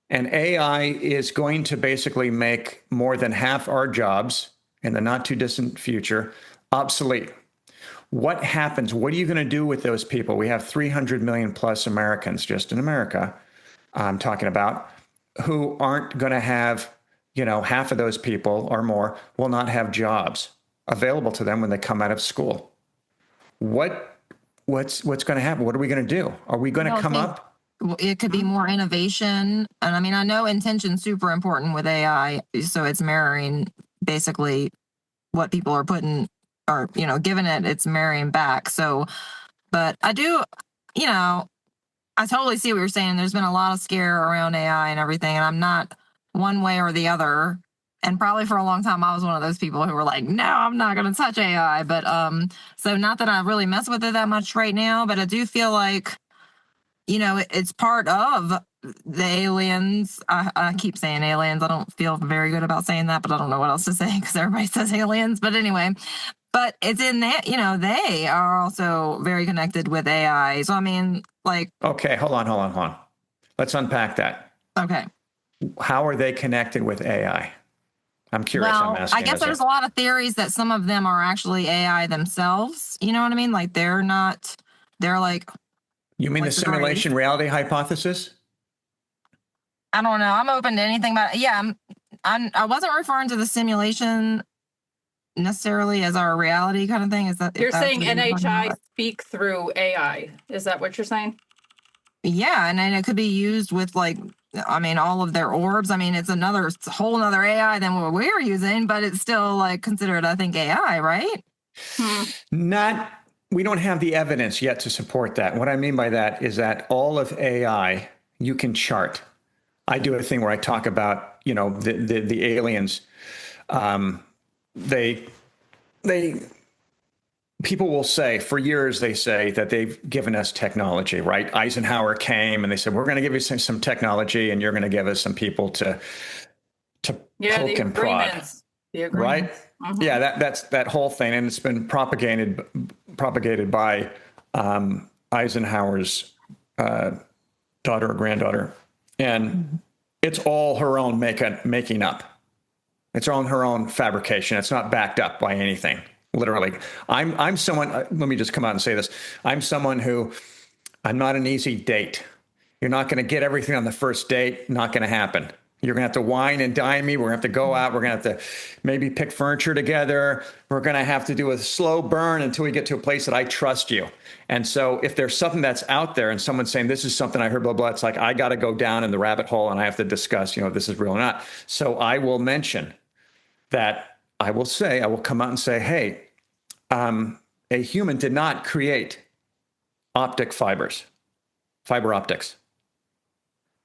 And AI is going to basically make more than half our jobs in the not too distant future obsolete. What happens? What are you going to do with those people? We have 300 million plus Americans just in America, I'm talking about, who aren't going to have, half of those people or more will not have jobs available to them when they come out of school. What's going to happen? What are we going to do? Are we going to come up? It could be more innovation. And I mean, I know intention's super important with AI. So it's mirroring basically what people are putting or, giving it, it's mirroring back. So, but I do, I totally see what you're saying. There's been a lot of scare around AI and everything. And I'm not one way or the other. And probably for a long time, I was one of those people who were like, no, I'm not going to touch AI. But so not that I really mess with it that much right now, but I do feel like, it's part of the aliens. I keep saying aliens. I don't feel very good about saying that, but I don't know what else to say because everybody says aliens. But anyway, but it's in that, they are also very connected with AI. So, I mean, like. Okay, hold on. Let's unpack that. Okay. How are they connected with AI? I'm curious. Well, I'm asking. I guess there's a lot of theories that some of them are actually AI themselves. You know what I mean? Like they're like. You mean the simulation reality hypothesis? I don't know. I'm open to anything, but yeah, I wasn't referring to the simulation necessarily as our reality kind of thing. Is that you're saying NHI speak through AI? Is that what you're saying? Yeah, and then it could be used with all of their orbs. I mean, it's a whole nother AI than what we're using, but it's still considered, I think, AI, right? We don't have the evidence yet to support that. What I mean by that is that all of AI you can chart. I do a thing where I talk about, the aliens. They people will say for years, they say that they've given us technology, right? Eisenhower came and they said, we're going to give you some technology and you're going to give us some people to poke and prod, the right? agreements. Mm-hmm. Yeah, that's that whole thing. And it's been propagated by Eisenhower's daughter or granddaughter. And it's all her own making up. It's on her own fabrication. It's not backed up by anything. Literally, I'm someone. Let me just come out and say this. I'm someone who, I'm not an easy date. You're not going to get everything on the first date. Not going to happen. You're going to have to wine and dine me. We're going to have to go out. We're going to have to maybe pick furniture together. We're going to have to do a slow burn until we get to a place that I trust you. And so if there's something that's out there and someone's saying, this is something I heard, blah, blah, it's like, I got to go down in the rabbit hole and I have to discuss, if this is real or not. So I will mention that I will come out and say, hey, a human did not create fiber optics.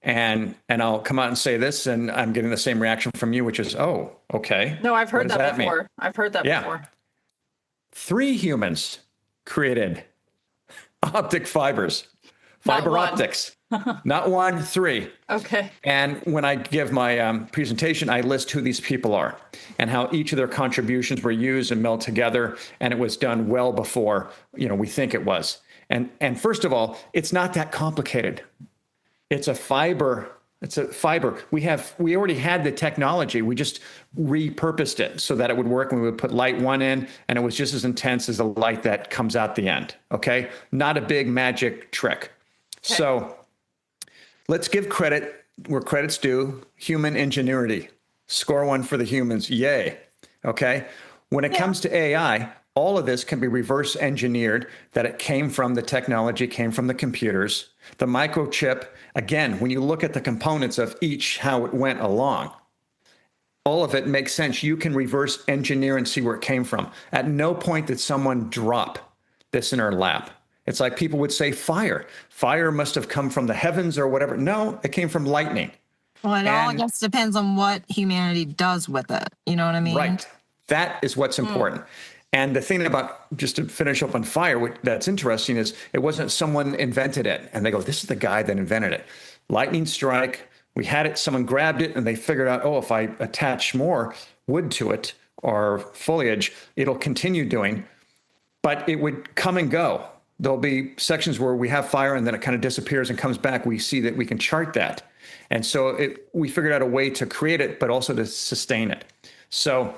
And I'll come out and say this, and I'm getting the same reaction from you, which is, oh, okay. No, I've heard that before. Mean? I've heard that before. 3 humans created optic fibers, fiber optics. Not 1, 3. Okay. And when I give my presentation, I list who these people are and how each of their contributions were used and melded together. And it was done well before, we think it was. And first of all, it's not that complicated. It's a fiber. We already had the technology. We just repurposed it so that it would work when we would put light one in, and it was just as intense as the light that comes out the end. Okay. Not a big magic trick. Okay. So let's give credit where credit's due. Human ingenuity. Score 1 for the humans. Yay. Okay. When it comes to AI, all of this can be reverse engineered, that it came from the technology, came from the computers. The microchip, again, when you look at the components of each, how it went along, all of it makes sense. You can reverse engineer and see where it came from. At no point did someone drop this in our lap. It's like people would say fire. Fire must have come from the heavens or whatever. No, it came from lightning. Well, it all just depends on what humanity does with it. You know what I mean? Right. That is what's important. And the thing about, just to finish up on fire, that's interesting is it wasn't someone invented it and they go, this is the guy that invented it. Lightning strike, we had it, someone grabbed it and they figured out, if I attach more wood to it or foliage, it'll continue doing, but it would come and go. There'll be sections where we have fire and then it kind of disappears and comes back. We see that we can chart that. And so we figured out a way to create it, but also to sustain it. So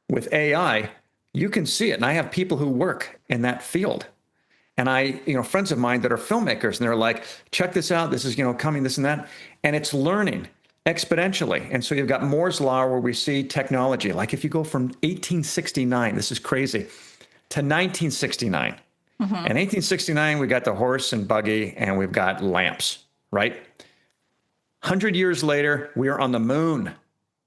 with AI, you can see it. And I have people who work in that field. And friends of mine that are filmmakers, and they're like, check this out. This is, coming, this and that. And it's learning exponentially. And so you've got Moore's Law where we see technology. Like if you go from 1869, this is crazy, to 1969. In 1869, we got the horse and buggy and we've got lamps, right? 100 years later, we are on the moon.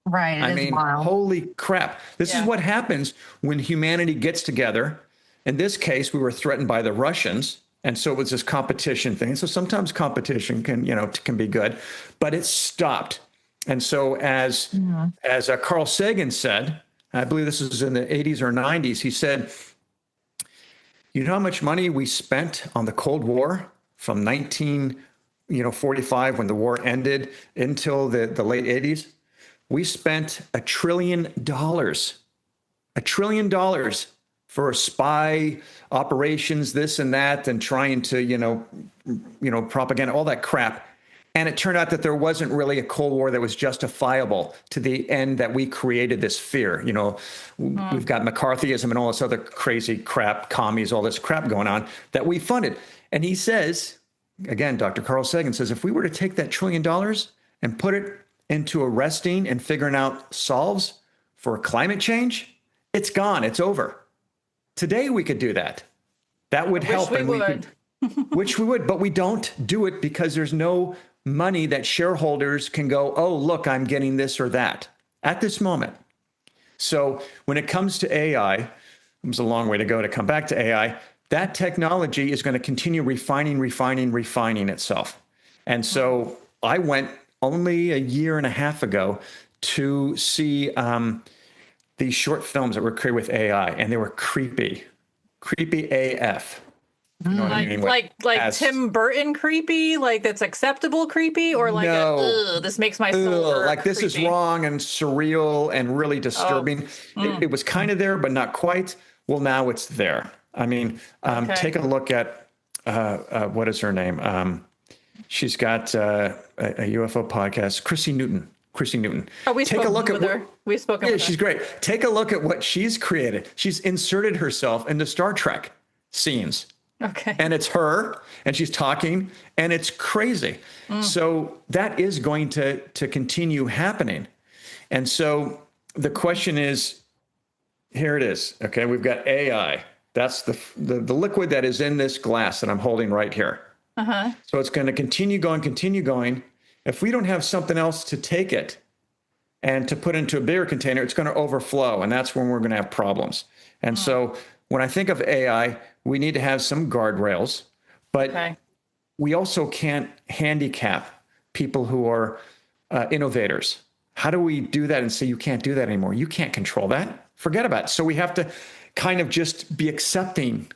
Right. I mean, holy crap. This is what happens when humanity gets together. In this case, we were threatened by the Russians. And so it was this competition thing. So sometimes competition can be good, but it stopped. And so as Carl Sagan said, I believe this was in the 80s or 90s, he said, you know how much money we spent on the Cold War from 1945 when the war ended until the late 80s? We spent $1 trillion for spy operations, this and that, and trying to, propaganda, all that crap. And it turned out that there wasn't really a Cold War that was justifiable to the end that we created this fear. We've got McCarthyism and all this other crazy crap, commies, all this crap going on that we funded. And he says, again, Dr. Carl Sagan says, if we were to take that $1 trillion and put it into arresting and figuring out solves for climate change, it's gone. It's over. Today we could do that. That would help. We would. Which we would, but we don't do it because there's no money that shareholders can go, oh, look, I'm getting this or that at this moment. So when it comes to AI, it was a long way to go to come back to AI. That technology is going to continue refining itself. And so I went only a year and a half ago to see these short films that were created with AI, and they were creepy. creepy AF. You know what I mean? Like Tim Burton creepy, like that's acceptable creepy, or like this makes my soul hurt like this creepy. is wrong and surreal and really disturbing. It was kind of there, but not quite. Well, now it's there. I mean, take a look at what is her name? She's got a UFO podcast, Chrissy Newton. Oh, we spoke with her. We've spoken with her. She's great. Take a look at what she's created. She's inserted herself into Star Trek scenes. Okay. And it's her, and she's talking, and it's crazy. So that is going to continue happening. And so the question is, here it is. Okay, we've got AI. That's the liquid that is in this glass that I'm holding right here. So it's going to continue going. If we don't have something else to take it and to put into a bigger container, it's going to overflow, and that's when we're going to have problems. And so when I think of AI, we need to have some guardrails, but we also can't handicap people who are innovators. How do we do that and say you can't do that anymore? You can't control that. Forget about it. So we have to kind of just be accepting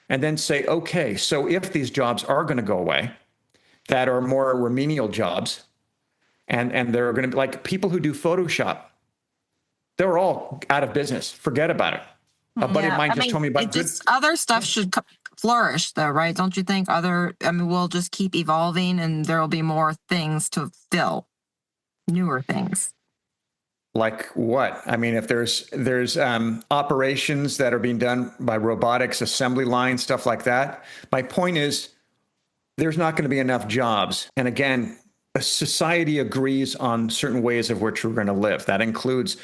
and then say, okay, so if these jobs are going to go away, that are more remedial jobs, and they're going to be like people who do Photoshop, they're all out of business. Forget about it. A buddy of mine just told me about other stuff should flourish, though, right? Don't you think? We'll just keep evolving, and there will be more things to fill, newer things. Like what? I mean, if there's operations that are being done by robotics, assembly lines, stuff like that. My point is, there's not going to be enough jobs. And again, a society agrees on certain ways of which we're going to live. That includes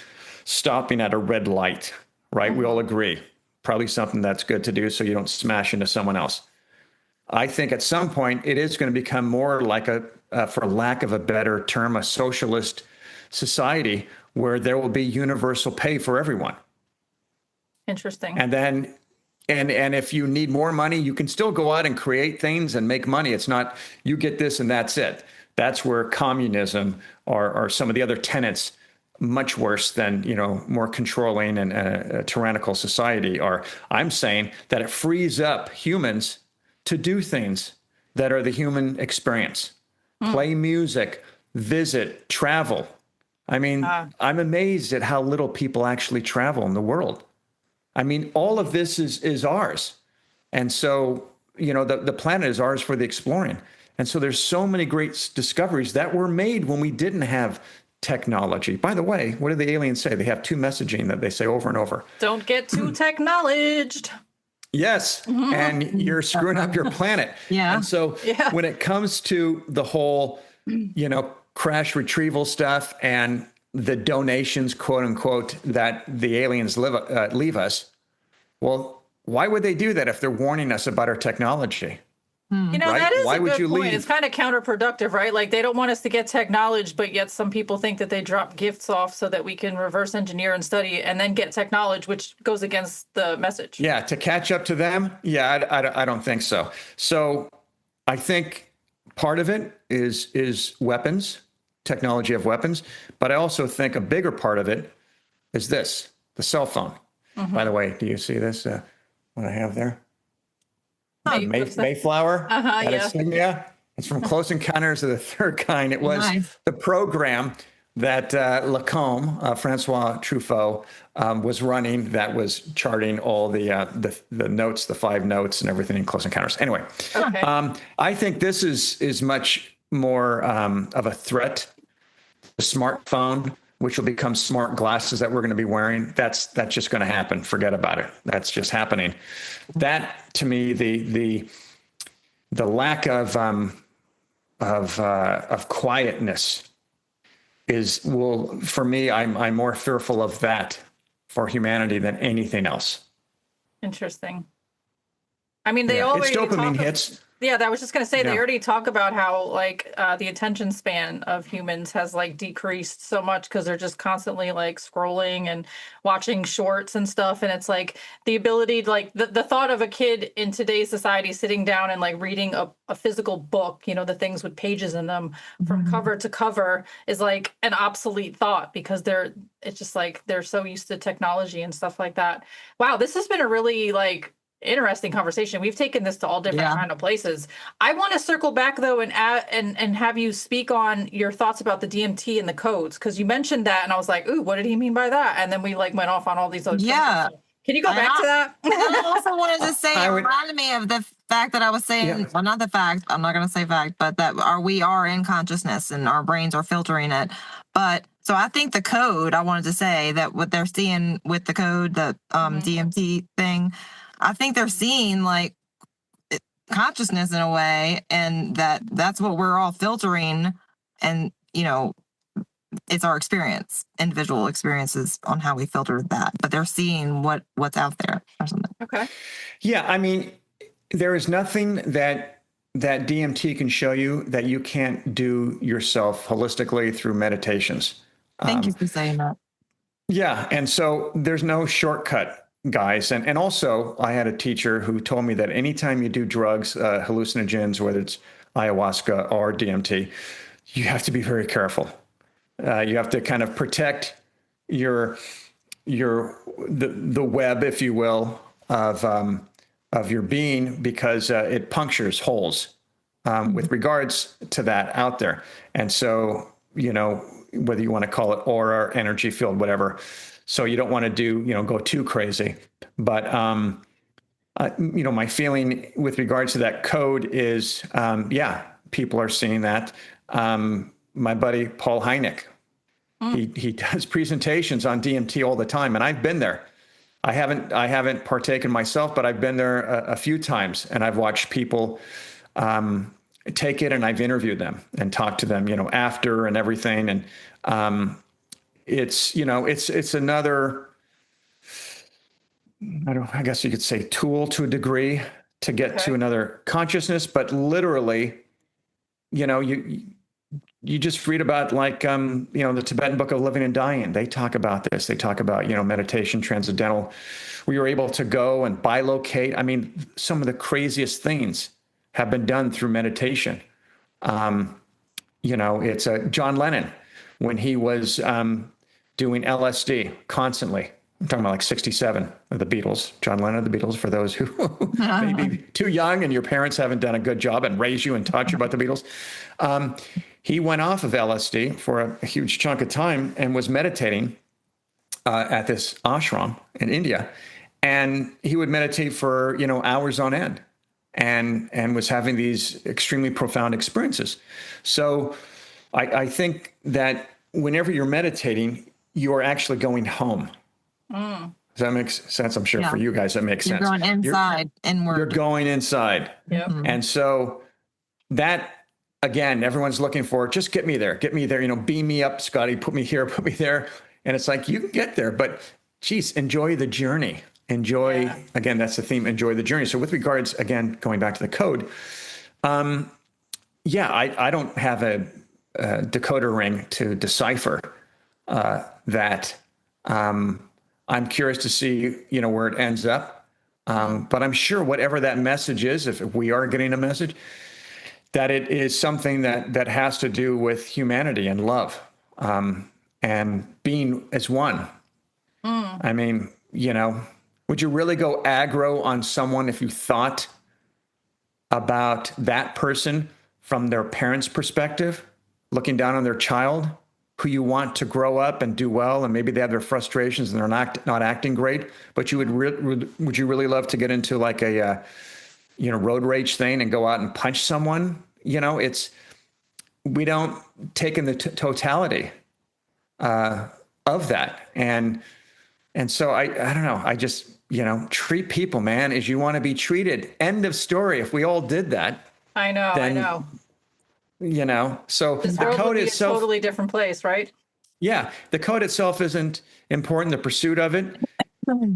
stopping at a red light. Right? We all agree. Probably something that's good to do so you don't smash into someone else. I think at some point it is going to become more like for lack of a better term, a socialist society where there will be universal pay for everyone. Interesting. And then, and if you need more money, you can still go out and create things and make money. It's not you get this and that's it. That's where communism or some of the other tenets much worse than, more controlling and a tyrannical society are. I'm saying that it frees up humans to do things that are the human experience. Play music, visit, travel. I mean, I'm amazed at how little people actually travel in the world. I mean, all of this is ours. And so, the planet is ours for the exploring. And so there's so many great discoveries that were made when we didn't have technology. By the way, what do the aliens say? They have two messaging that they say over and over. Don't get too technologed. Yes. And you're screwing up your planet. Yeah. And so when it comes to the whole, crash retrieval stuff and the donations, quote unquote, that the aliens leave us, well, why would they do that if they're warning us about our technology? Right? That is a good point. It's kind of counterproductive, right? Like they don't want us to get technology, but yet some people think that they drop gifts off so that we can reverse engineer and study and then get technology, which goes against the message. Yeah, to catch up to them. Yeah, I don't think so. So I think part of it is weapons, technology of weapons. But I also think a bigger part of it is the cell phone. By the way, do you see this, what I have there? Mayflower, insignia. It's from Close Encounters of the Third Kind. It was the program that Lacombe, Francois Truffaut, was running that was charting all the notes, the 5 notes and everything in Close Encounters. Anyway, I think this is much more of a threat. The smartphone, which will become smart glasses that we're going to be wearing, that's just going to happen. Forget about it. That's just happening. That, to me, the lack of quietness for me, I'm more fearful of that for humanity than anything else. Interesting. I mean, they always it's dopamine hits. Yeah, I was just going to say, they already talk about how the attention span of humans has decreased so much because they're just constantly scrolling and watching shorts and stuff. And it's the ability to the thought of a kid in today's society sitting down and reading a physical book, the things with pages in them from cover to cover is an obsolete thought because they're so used to technology and stuff like that. Wow, this has been a really interesting conversation. We've taken this to all different kind of places. I want to circle back though and have you speak on your thoughts about the DMT and the codes, because you mentioned that and I was like, ooh, what did he mean by that? And then we like went off on all these other Can you go back to that? I also wanted to say, it reminded me of the fact that I was saying, well, not the fact, I'm not going to say fact, but that we are in consciousness and our brains are filtering it. But so I think the code, I wanted to say that what they're seeing with the code, the DMT thing, I think they're seeing like consciousness in a way, and that's what we're all filtering. And, you know, it's our experience, individual experiences on how we filter that, but they're seeing what's out there or something. Okay. Yeah. I mean, there is nothing that DMT can show you that you can't do yourself holistically through meditations. Thank you for saying that. Yeah. And so there's no shortcut, guys. And also I had a teacher who told me that anytime you do drugs, hallucinogens, whether it's ayahuasca or DMT, you have to be very careful. You have to kind of protect the web, if you will, of your being, because it punctures holes with regards to that out there. And so, you know, whether you want to call it aura, energy field, whatever. So you don't want to go too crazy. But, you know, my feeling with regards to that code is, people are seeing that. My buddy, Paul Hynek, he does presentations on DMT all the time. And I've been there. I haven't partaken myself, but I've been there a few times, and I've watched people take it, and I've interviewed them and talked to them, you know, after and everything. And it's, you know, it's another, I guess you could say, tool to a degree to get to another consciousness, but literally, you know, you just read about, like, you know, the Tibetan Book of Living and Dying. They talk about this. They talk about, you know, meditation, transcendental, where you're able to go and bilocate. I mean, some of the craziest things have been done through meditation. You know, it's John Lennon, when he was doing LSD constantly. I'm talking about like 67 of the Beatles, John Lennon of the Beatles, for those who may be too young and your parents haven't done a good job and raised you and taught you about the Beatles. He went off of LSD for a huge chunk of time and was meditating at this ashram in India. And he would meditate for, you know, hours on end, and was having these extremely profound experiences. So I think that whenever you're meditating, you are actually going home. Does that make sense? I'm sure for you guys that makes sense. You're going inside, inward. You're going inside. Yep. And so that, again, everyone's looking for, just get me there, you know, beam me up, Scotty, put me here, put me there. And it's like, you can get there, but geez, enjoy the journey. Again, that's the theme, enjoy the journey. So with regards, again, going back to the code, I don't have a decoder ring to decipher that. I'm curious to see, you know, where it ends up. But I'm sure whatever that message is, if we are getting a message, that it is something that has to do with humanity and love, and being as one. I mean, you know, would you really go aggro on someone if you thought about that person from their parents' perspective, looking down on their child, who you want to grow up and do well, and maybe they have their frustrations and they're not acting great, but you would you really love to get into like a you know, road rage thing and go out and punch someone? You know, we don't take in the totality of that, and so I don't know. I just, you know, treat people, man, as you want to be treated. End of story. If we all did that, I know. You know, so this the world code would be itself, a totally different place, right? Yeah, the code itself isn't important. The pursuit of it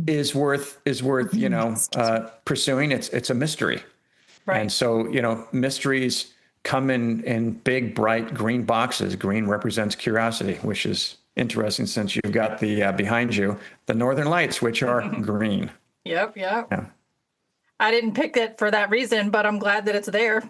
is worth you know, pursuing. It's a mystery, Right. And so, you know, mysteries come in big, bright green boxes. Green represents curiosity, which is interesting since you've got the behind you the Northern Lights, which are green. Yep. Yeah. I didn't pick it for that reason, but I'm glad that it's there.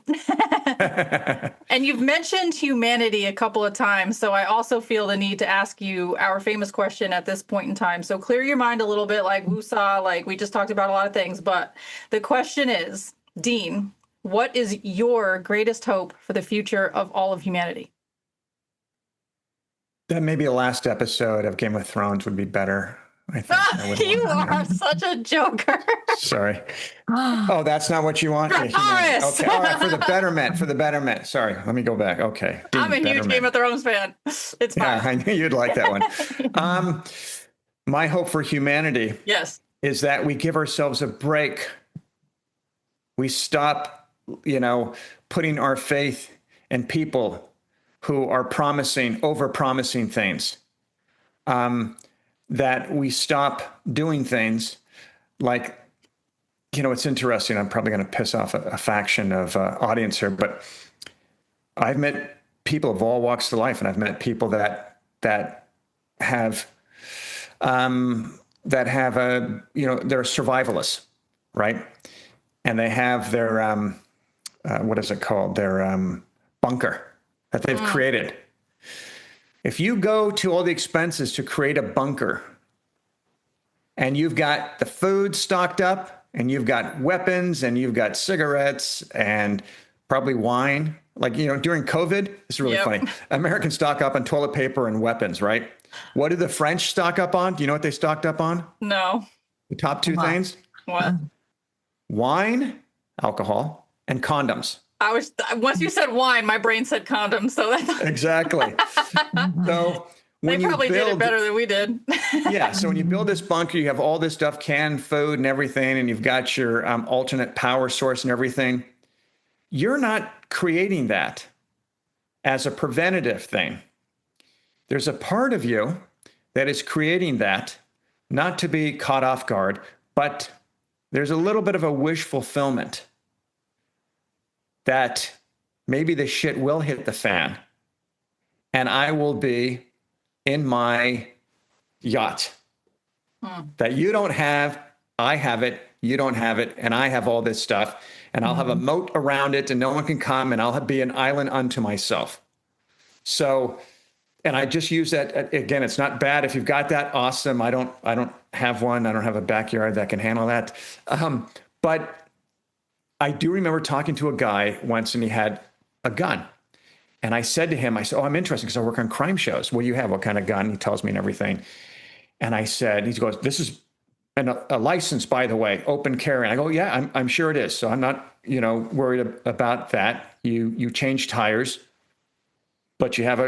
And you've mentioned humanity a couple of times, so I also feel the need to ask you our famous question at this point in time. So clear your mind a little bit, like Wusa, like we just talked about a lot of things. But the question is, Dean, what is your greatest hope for the future of all of humanity? That maybe a last episode of Game of Thrones would be better. I think. You are such a joker. Sorry. Oh, that's not what you want? Yeah, Dracarys! okay, all right, for the betterment. Sorry, let me go back. Okay. I'm a huge Game of Thrones fan. It's fine. Yeah, I knew you'd like that one. My hope for humanity is that we give ourselves a break. We stop, putting our faith in people who are over-promising things. That we stop doing things like, it's interesting. I'm probably going to piss off a faction of audience here, but I've met people of all walks of life, and I've met people that have they're survivalists, right? And they have their what is it called? Their bunker that they've created. If you go to all the expenses to create a bunker and you've got the food stocked up and you've got weapons and you've got cigarettes and probably wine, like, during COVID, it's really funny. Americans stock up on toilet paper and weapons, right? What did the French stock up on? Do you know what they stocked up on? No. The top two things? What? Wine, alcohol, and condoms. Once you said wine, my brain said condoms. So that's exactly. So when they probably did it better than we did. Yeah. So when you build this bunker, you have all this stuff, canned food and everything, and you've got your alternate power source and everything. You're not creating that as a preventative thing. There's a part of you that is creating that, not to be caught off guard, but there's a little bit of a wish fulfillment that maybe the shit will hit the fan and I will be in my yacht that you don't have, I have it, you don't have it, and I have all this stuff, and I'll have a moat around it and no one can come, and I'll be an island unto myself. So, and I just use that, again, it's not bad. If you've got that, awesome. I don't have one. I don't have a backyard that can handle that. But I do remember talking to a guy once, and he had a gun. And I said to him, oh, I'm interested because I work on crime shows. What do you have? What kind of gun? He tells me and everything. And I said, he goes, this is a license, by the way, open carry. And I go, yeah, I'm sure it is. So I'm not, worried about that. You change tires, but you have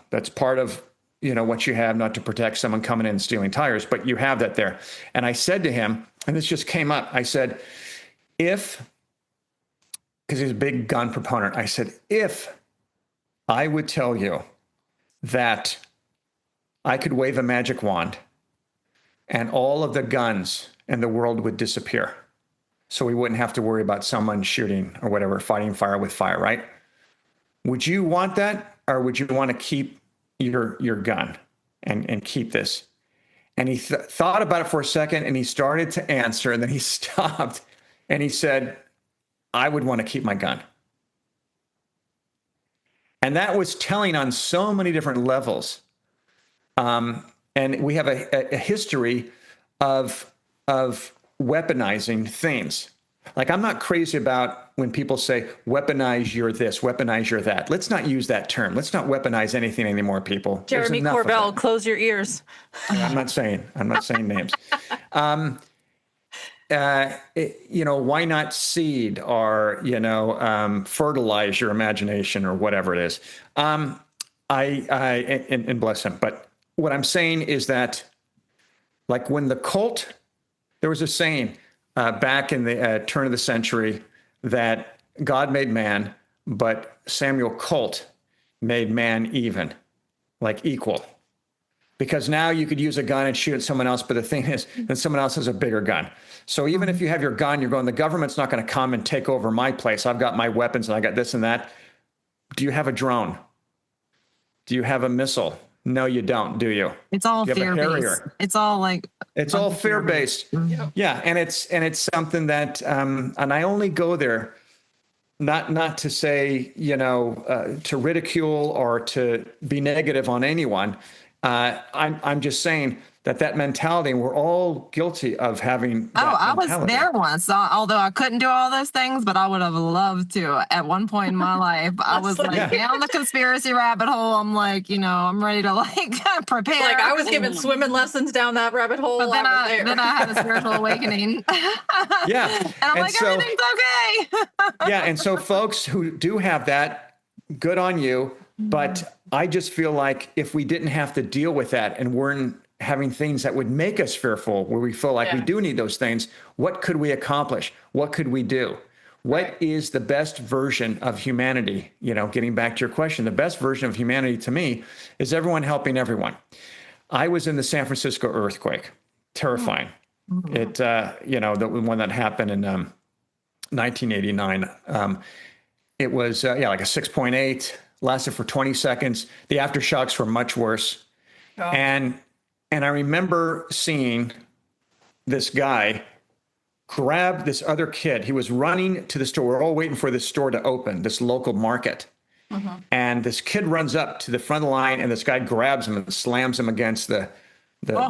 that's part of, what you have, not to protect someone coming in and stealing tires, but you have that there. And I said to him, and this just came up, I said, because he's a big gun proponent, I said, if I would tell you that I could wave a magic wand and all of the guns in the world would disappear, so we wouldn't have to worry about someone shooting or whatever, fighting fire with fire, right? Would you want that, or would you want to keep your gun and keep this? And he thought about it for a second, and he started to answer, and then he stopped, and he said, I would want to keep my gun. And that was telling on so many different levels. And we have a history of weaponizing things. Like, I'm not crazy about when people say, weaponize your this, weaponize your that. Let's not use that term. Let's not weaponize anything anymore, people. Jeremy Corbell, close your ears. I'm not saying names. Why not seed or, fertilize your imagination or whatever it is. And bless him. But what I'm saying is that, like, when the cult, there was a saying back in the turn of the century that God made man, but Samuel Colt made man even, like equal. Because now you could use a gun and shoot at someone else, but the thing is, then someone else has a bigger gun. So even if you have your gun, you're going, the government's not going to come and take over my place. I've got my weapons and I got this and that. Do you have a drone? Do you have a missile? No, you don't, do you? It's all fear-based. It's all fear-based. Yeah, and it's something that, and I only go there not to say, to ridicule or to be negative on anyone. I'm just saying that mentality, and we're all guilty of having that I was mentality. there once, although I couldn't do all those things, but I would have loved to at one point in my life. I was like down the conspiracy rabbit hole. I'm like, I'm ready to prepare. Like I was given swimming lessons down that rabbit hole. But then I had a spiritual awakening. Yeah. And I'm like, everything's okay. Yeah. And so folks who do have that, good on you. But I just feel like if we didn't have to deal with that and weren't having things that would make us fearful, where we feel like we do need those things, what could we accomplish? What could we do? What is the best version of humanity? Getting back to your question, the best version of humanity to me is everyone helping everyone. I was in the San Francisco earthquake, terrifying. It, the one that happened in 1989. It was, like a 6.8, lasted for 20 seconds. The aftershocks were much worse. Oh. And I remember seeing this guy grab this other kid. He was running to the store. We're all waiting for this store to open, this local market. And this kid runs up to the front of the line, and this guy grabs him and slams him against the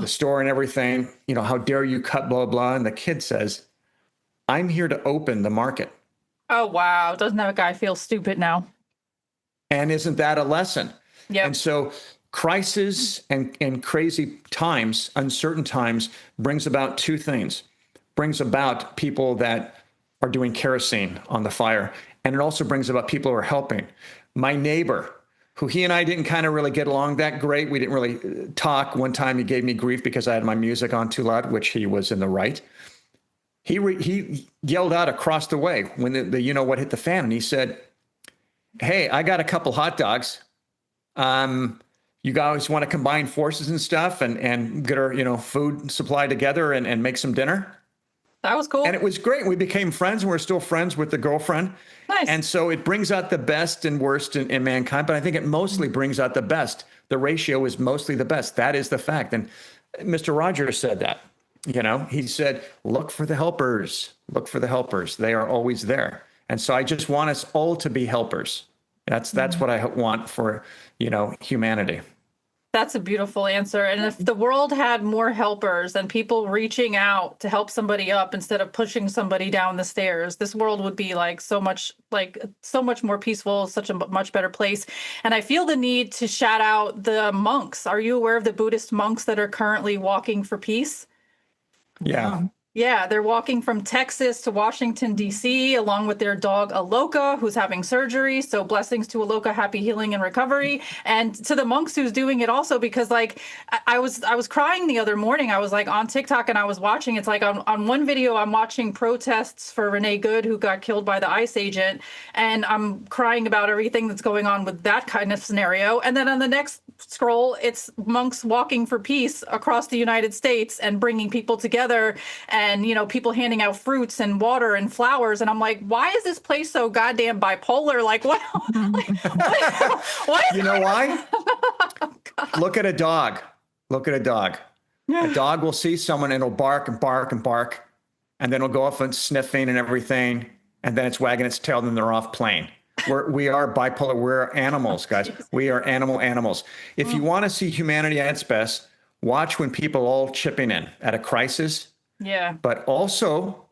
store and everything. How dare you cut, blah, blah. And the kid says, I'm here to open the market. Oh, wow. Doesn't that guy feel stupid now? And isn't that a lesson? Yeah. And so crisis and crazy times, uncertain times, brings about two things. Brings about people that are doing kerosene on the fire. And it also brings about people who are helping. My neighbor, who he and I didn't kind of really get along that great. We didn't really talk. One time he gave me grief because I had my music on too loud, which he was in the right. He yelled out across the way when the what hit the fan. And he said, hey, I got a couple hot dogs. You guys want to combine forces and stuff and get our, food supply together and make some dinner? That was cool. And it was great. We became friends, and we're still friends with the girlfriend. Nice. And so it brings out the best and worst in mankind, but I think it mostly brings out the best. The ratio is mostly the best. That is the fact. And Mr. Rogers said that, he said, look for the helpers. Look for the helpers. They are always there. And so I just want us all to be helpers. That's what I want for, humanity. That's a beautiful answer. And if the world had more helpers and people reaching out to help somebody up instead of pushing somebody down the stairs, this world would be so much more peaceful, such a much better place. And I feel the need to shout out the monks. Are you aware of the Buddhist monks that are currently walking for peace? Yeah. Yeah, they're walking from Texas to Washington, D.C., along with their dog, Aloka, who's having surgery. So blessings to Aloka, happy healing and recovery. And to the monks who's doing it also, because I was crying the other morning. I was on TikTok and I was watching. It's on one video, I'm watching protests for Renee Good, who got killed by the ICE agent. And I'm crying about everything that's going on with that kind of scenario. And then on the next scroll, it's monks walking for peace across the United States and bringing people together. And, people handing out fruits and water and flowers. And I'm like, why is this place so goddamn bipolar? What? You know why? Look at a dog. Look at a dog. A dog will see someone and it'll bark and bark and bark. And then it'll go off and sniffing and everything. And then it's wagging its tail and then they're off playing. We are bipolar. We're animals, guys. We are animals. If you want to see humanity at its best, watch when people all chipping in at a crisis. Yeah. But also,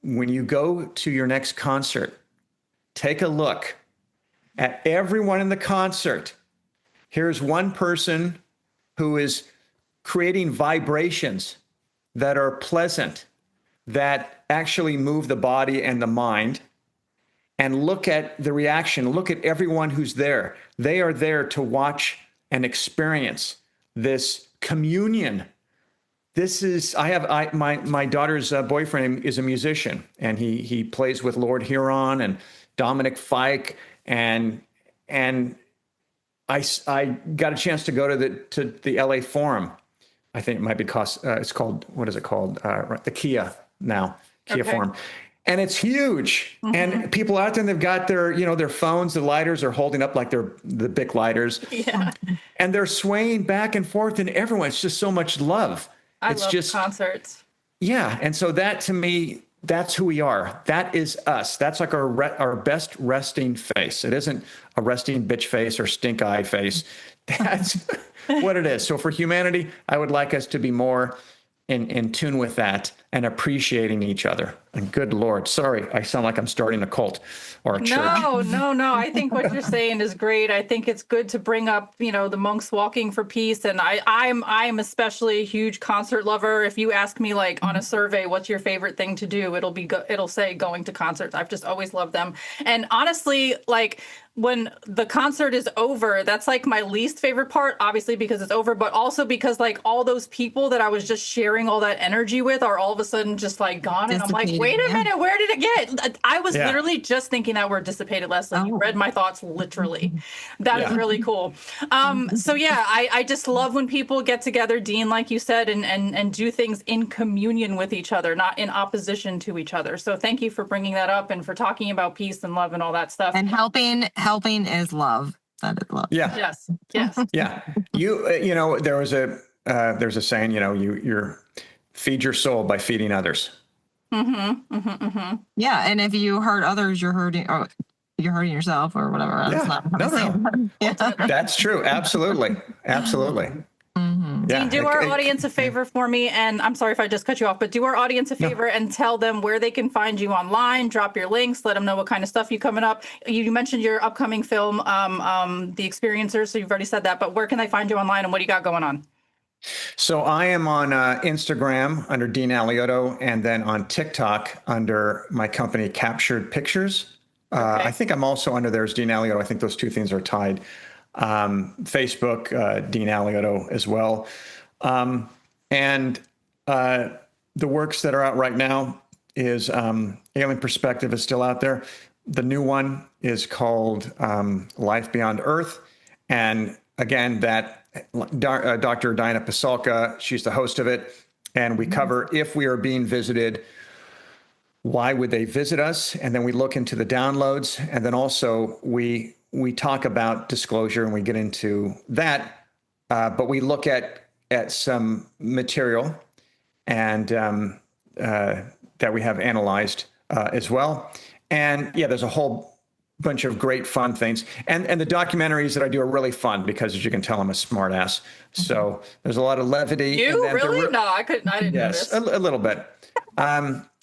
when you go to your next concert, take a look at everyone in the concert. Here's one person who is creating vibrations that are pleasant, that actually move the body and the mind. And look at the reaction. Look at everyone who's there. They are there to watch and experience this communion. This is, my daughter's boyfriend is a musician, and he plays with Lord Huron and Dominic Fike, and I got a chance to go to the LA Forum. I think it might be it's called, what is it called? The Kia now, Kia Forum. And it's huge. Mm-hmm. And people out there, they've got their, their phones, the lighters are holding up like they're the Bic lighters. Yeah. And they're swaying back and forth, and everyone, it's just so much love. I love concerts. Yeah. And so that to me, that's who we are. That is us. That's like our best resting face. It isn't a resting bitch face or stink eye face. That's what it is. So for humanity, I would like us to be more in tune with that and appreciating each other. And good Lord, sorry, I sound like I'm starting a cult or a church. No. I think what you're saying is great. I think it's good to bring up, the monks walking for peace. And I'm especially a huge concert lover. If you ask me, like, on a survey, what's your favorite thing to do? It'll say going to concerts. I've just always loved them. And honestly, like, when the concert is over, that's like my least favorite part, obviously because it's over, but also because like all those people that I was just sharing all that energy with are all of a sudden just like gone. And I'm like, wait a minute, where did it get? I was literally just thinking that word dissipated, Leslie. You read my thoughts literally. That is really cool. So yeah, I just love when people get together, Dean, like you said, and do things in communion with each other, not in opposition to each other. So thank you for bringing that up and for talking about peace and love and all that stuff. And helping is love. That is love. Yeah. Yes. Yeah. There's a saying, you feed your soul by feeding others. Yeah. And if you hurt others, you're hurting yourself or whatever. That's true. Absolutely. Dean, do our audience a favor for me, and I'm sorry if I just cut you off, but do our audience a favor and tell them where they can find you online, drop your links, let them know what kind of stuff you coming up. You mentioned your upcoming film, The Experiencers, so you've already said that, but where can they find you online and what do you got going on? So I am on Instagram under Dean Alioto and then on TikTok under my company Captured Pictures. I think I'm also under there as Dean Alioto. I think those two things are tied. Facebook, Dean Alioto as well. And the works that are out right now is Alien Perspective is still out there. The new one is called Life Beyond Earth. And again, that Dr. Diana Pasulka, she's the host of it. And we cover if we are being visited, why would they visit us? And then we look into the downloads. And then also we talk about disclosure and we get into that, but we look at some material and that we have analyzed as well. And yeah, there's a whole bunch of great fun things. And the documentaries that I do are really fun because, as you can tell, I'm a smart ass. So there's a lot of levity. You really? No, I didn't know this. A little bit.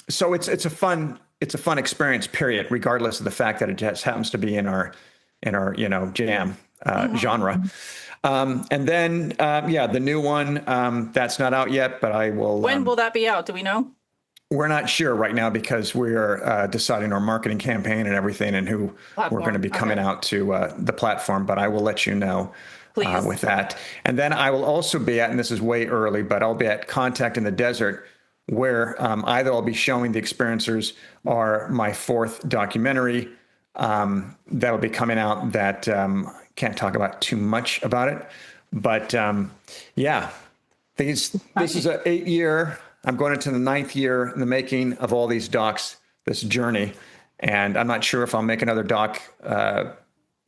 So it's a fun experience, period, regardless of the fact that it just happens to be in our jam genre. And then, the new one, that's not out yet, but I will. When will that be out? Do we know? We're not sure right now because we're deciding our marketing campaign and everything and who we're going to be coming out to the platform, but I will let you know with that. And then I will also be at, and this is way early, but I'll be at Contact in the Desert, where either I'll be showing The Experiencers or my fourth documentary that'll be coming out that can't talk about too much about it. But this is an 8-year, I'm going into the 9th year in the making of all these docs, this journey. And I'm not sure if I'll make another doc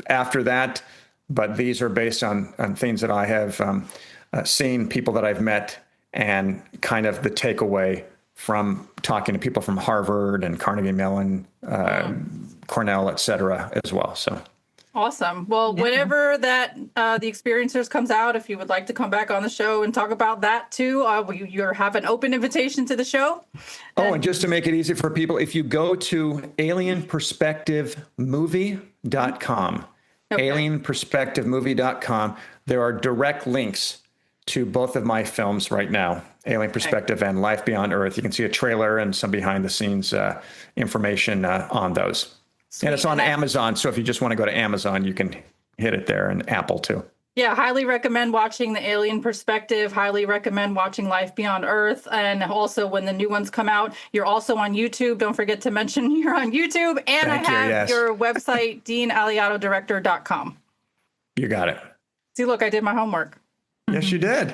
after that, but these are based on things that I have seen, people that I've met, and kind of the takeaway from talking to people from Harvard and Carnegie Mellon, Cornell, et cetera, as well. So awesome. Well, whenever that The Experiencers comes out, if you would like to come back on the show and talk about that too, you have an open invitation to the show. And just to make it easy for people, if you go to alienperspectivemovie.com, alienperspectivemovie.com, there are direct links to both of my films right now, Alien Perspective and Life Beyond Earth. You can see a trailer and some behind the scenes information on those. Sweet. And it's on Amazon. So if you just want to go to Amazon, you can hit it there, and Apple too. Yeah, highly recommend watching The Alien Perspective. Highly recommend watching Life Beyond Earth. And also when the new ones come out, you're also on YouTube. Don't forget to mention you're on YouTube. And I have your website, deanaliotodirector.com. You got it. See, look, I did my homework. Yes, you did.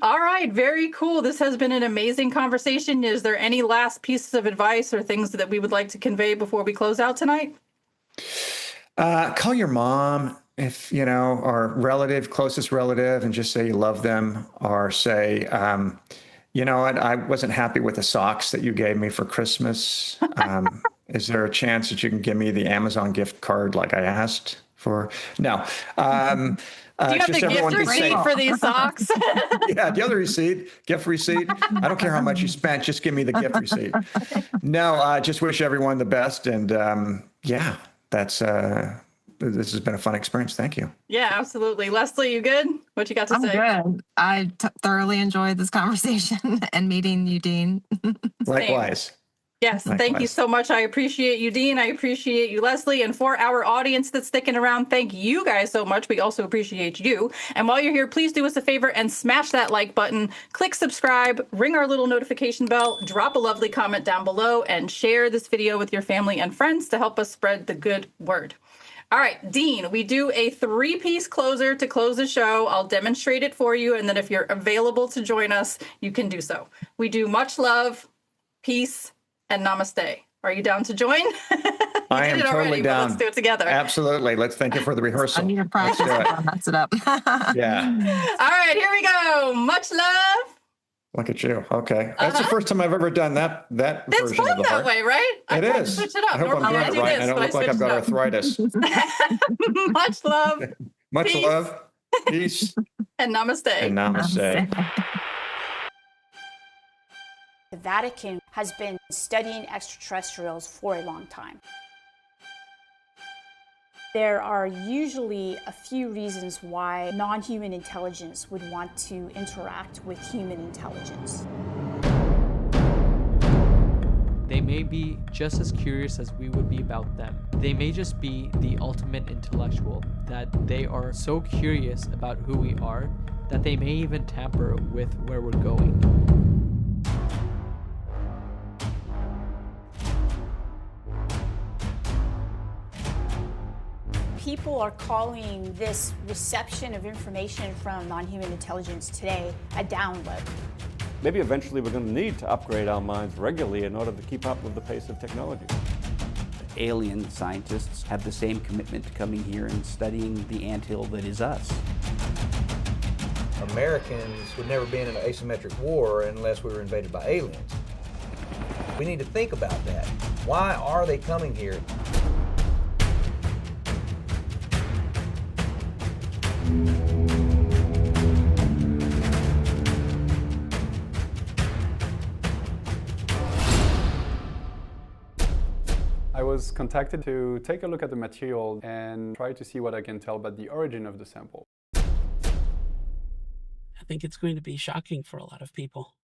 All right. Very cool. This has been an amazing conversation. Is there any last pieces of advice or things that we would like to convey before we close out tonight? Call your mom if, or closest relative, and just say you love them, or say, You know what? I wasn't happy with the socks that you gave me for Christmas. Is there a chance that you can give me the Amazon gift card like I asked for? No. Do you have the gift receipt for these socks? Yeah, the other receipt, gift receipt. I don't care how much you spent. Just give me the gift receipt. No, I just wish everyone the best. And yeah, that's this has been a fun experience. Thank you. Yeah, absolutely. Leslie, you good? What you got to say? I'm good. I thoroughly enjoyed this conversation and meeting you, Dean. Likewise. Yes, Likewise. Thank you so much. I appreciate you, Dean. I appreciate you, Leslie. And for our audience that's sticking around, thank you guys so much. We also appreciate you. And while you're here, please do us a favor and smash that like button, click subscribe, ring our little notification bell, drop a lovely comment down below, and share this video with your family and friends to help us spread the good word. All right, Dean, we do a 3-piece closer to close the show. I'll demonstrate it for you. And then if you're available to join us, you can do so. We do much love, peace, and namaste. Are you down to join? I am totally down. Let's do it together. Absolutely. Let's thank you for the rehearsal. I need to practice if I mess it up. Yeah. All right, here we go. Much love. Look at you. Okay. That's the first time I've ever done that It's version fun of the that heart. way, right? It is. Switch it up. I hope I'm doing it right. I don't look like I've got arthritis. Much love. Much Peace. love. Peace. And namaste. And namaste. The Vatican has been studying extraterrestrials for a long time. There are usually a few reasons why non-human intelligence would want to interact with human intelligence. They may be just as curious as we would be about them. They may just be the ultimate intellectual, that they are so curious about who we are that they may even tamper with where we're going. People are calling this reception of information from non-human intelligence today a download. Maybe eventually we're going to need to upgrade our minds regularly in order to keep up with the pace of technology. Alien scientists have the same commitment to coming here and studying the anthill that is us. Americans would never be in an asymmetric war unless we were invaded by aliens. We need to think about that. Why are they coming here? I was contacted to take a look at the material and try to see what I can tell about the origin of the sample. I think it's going to be shocking for a lot of people.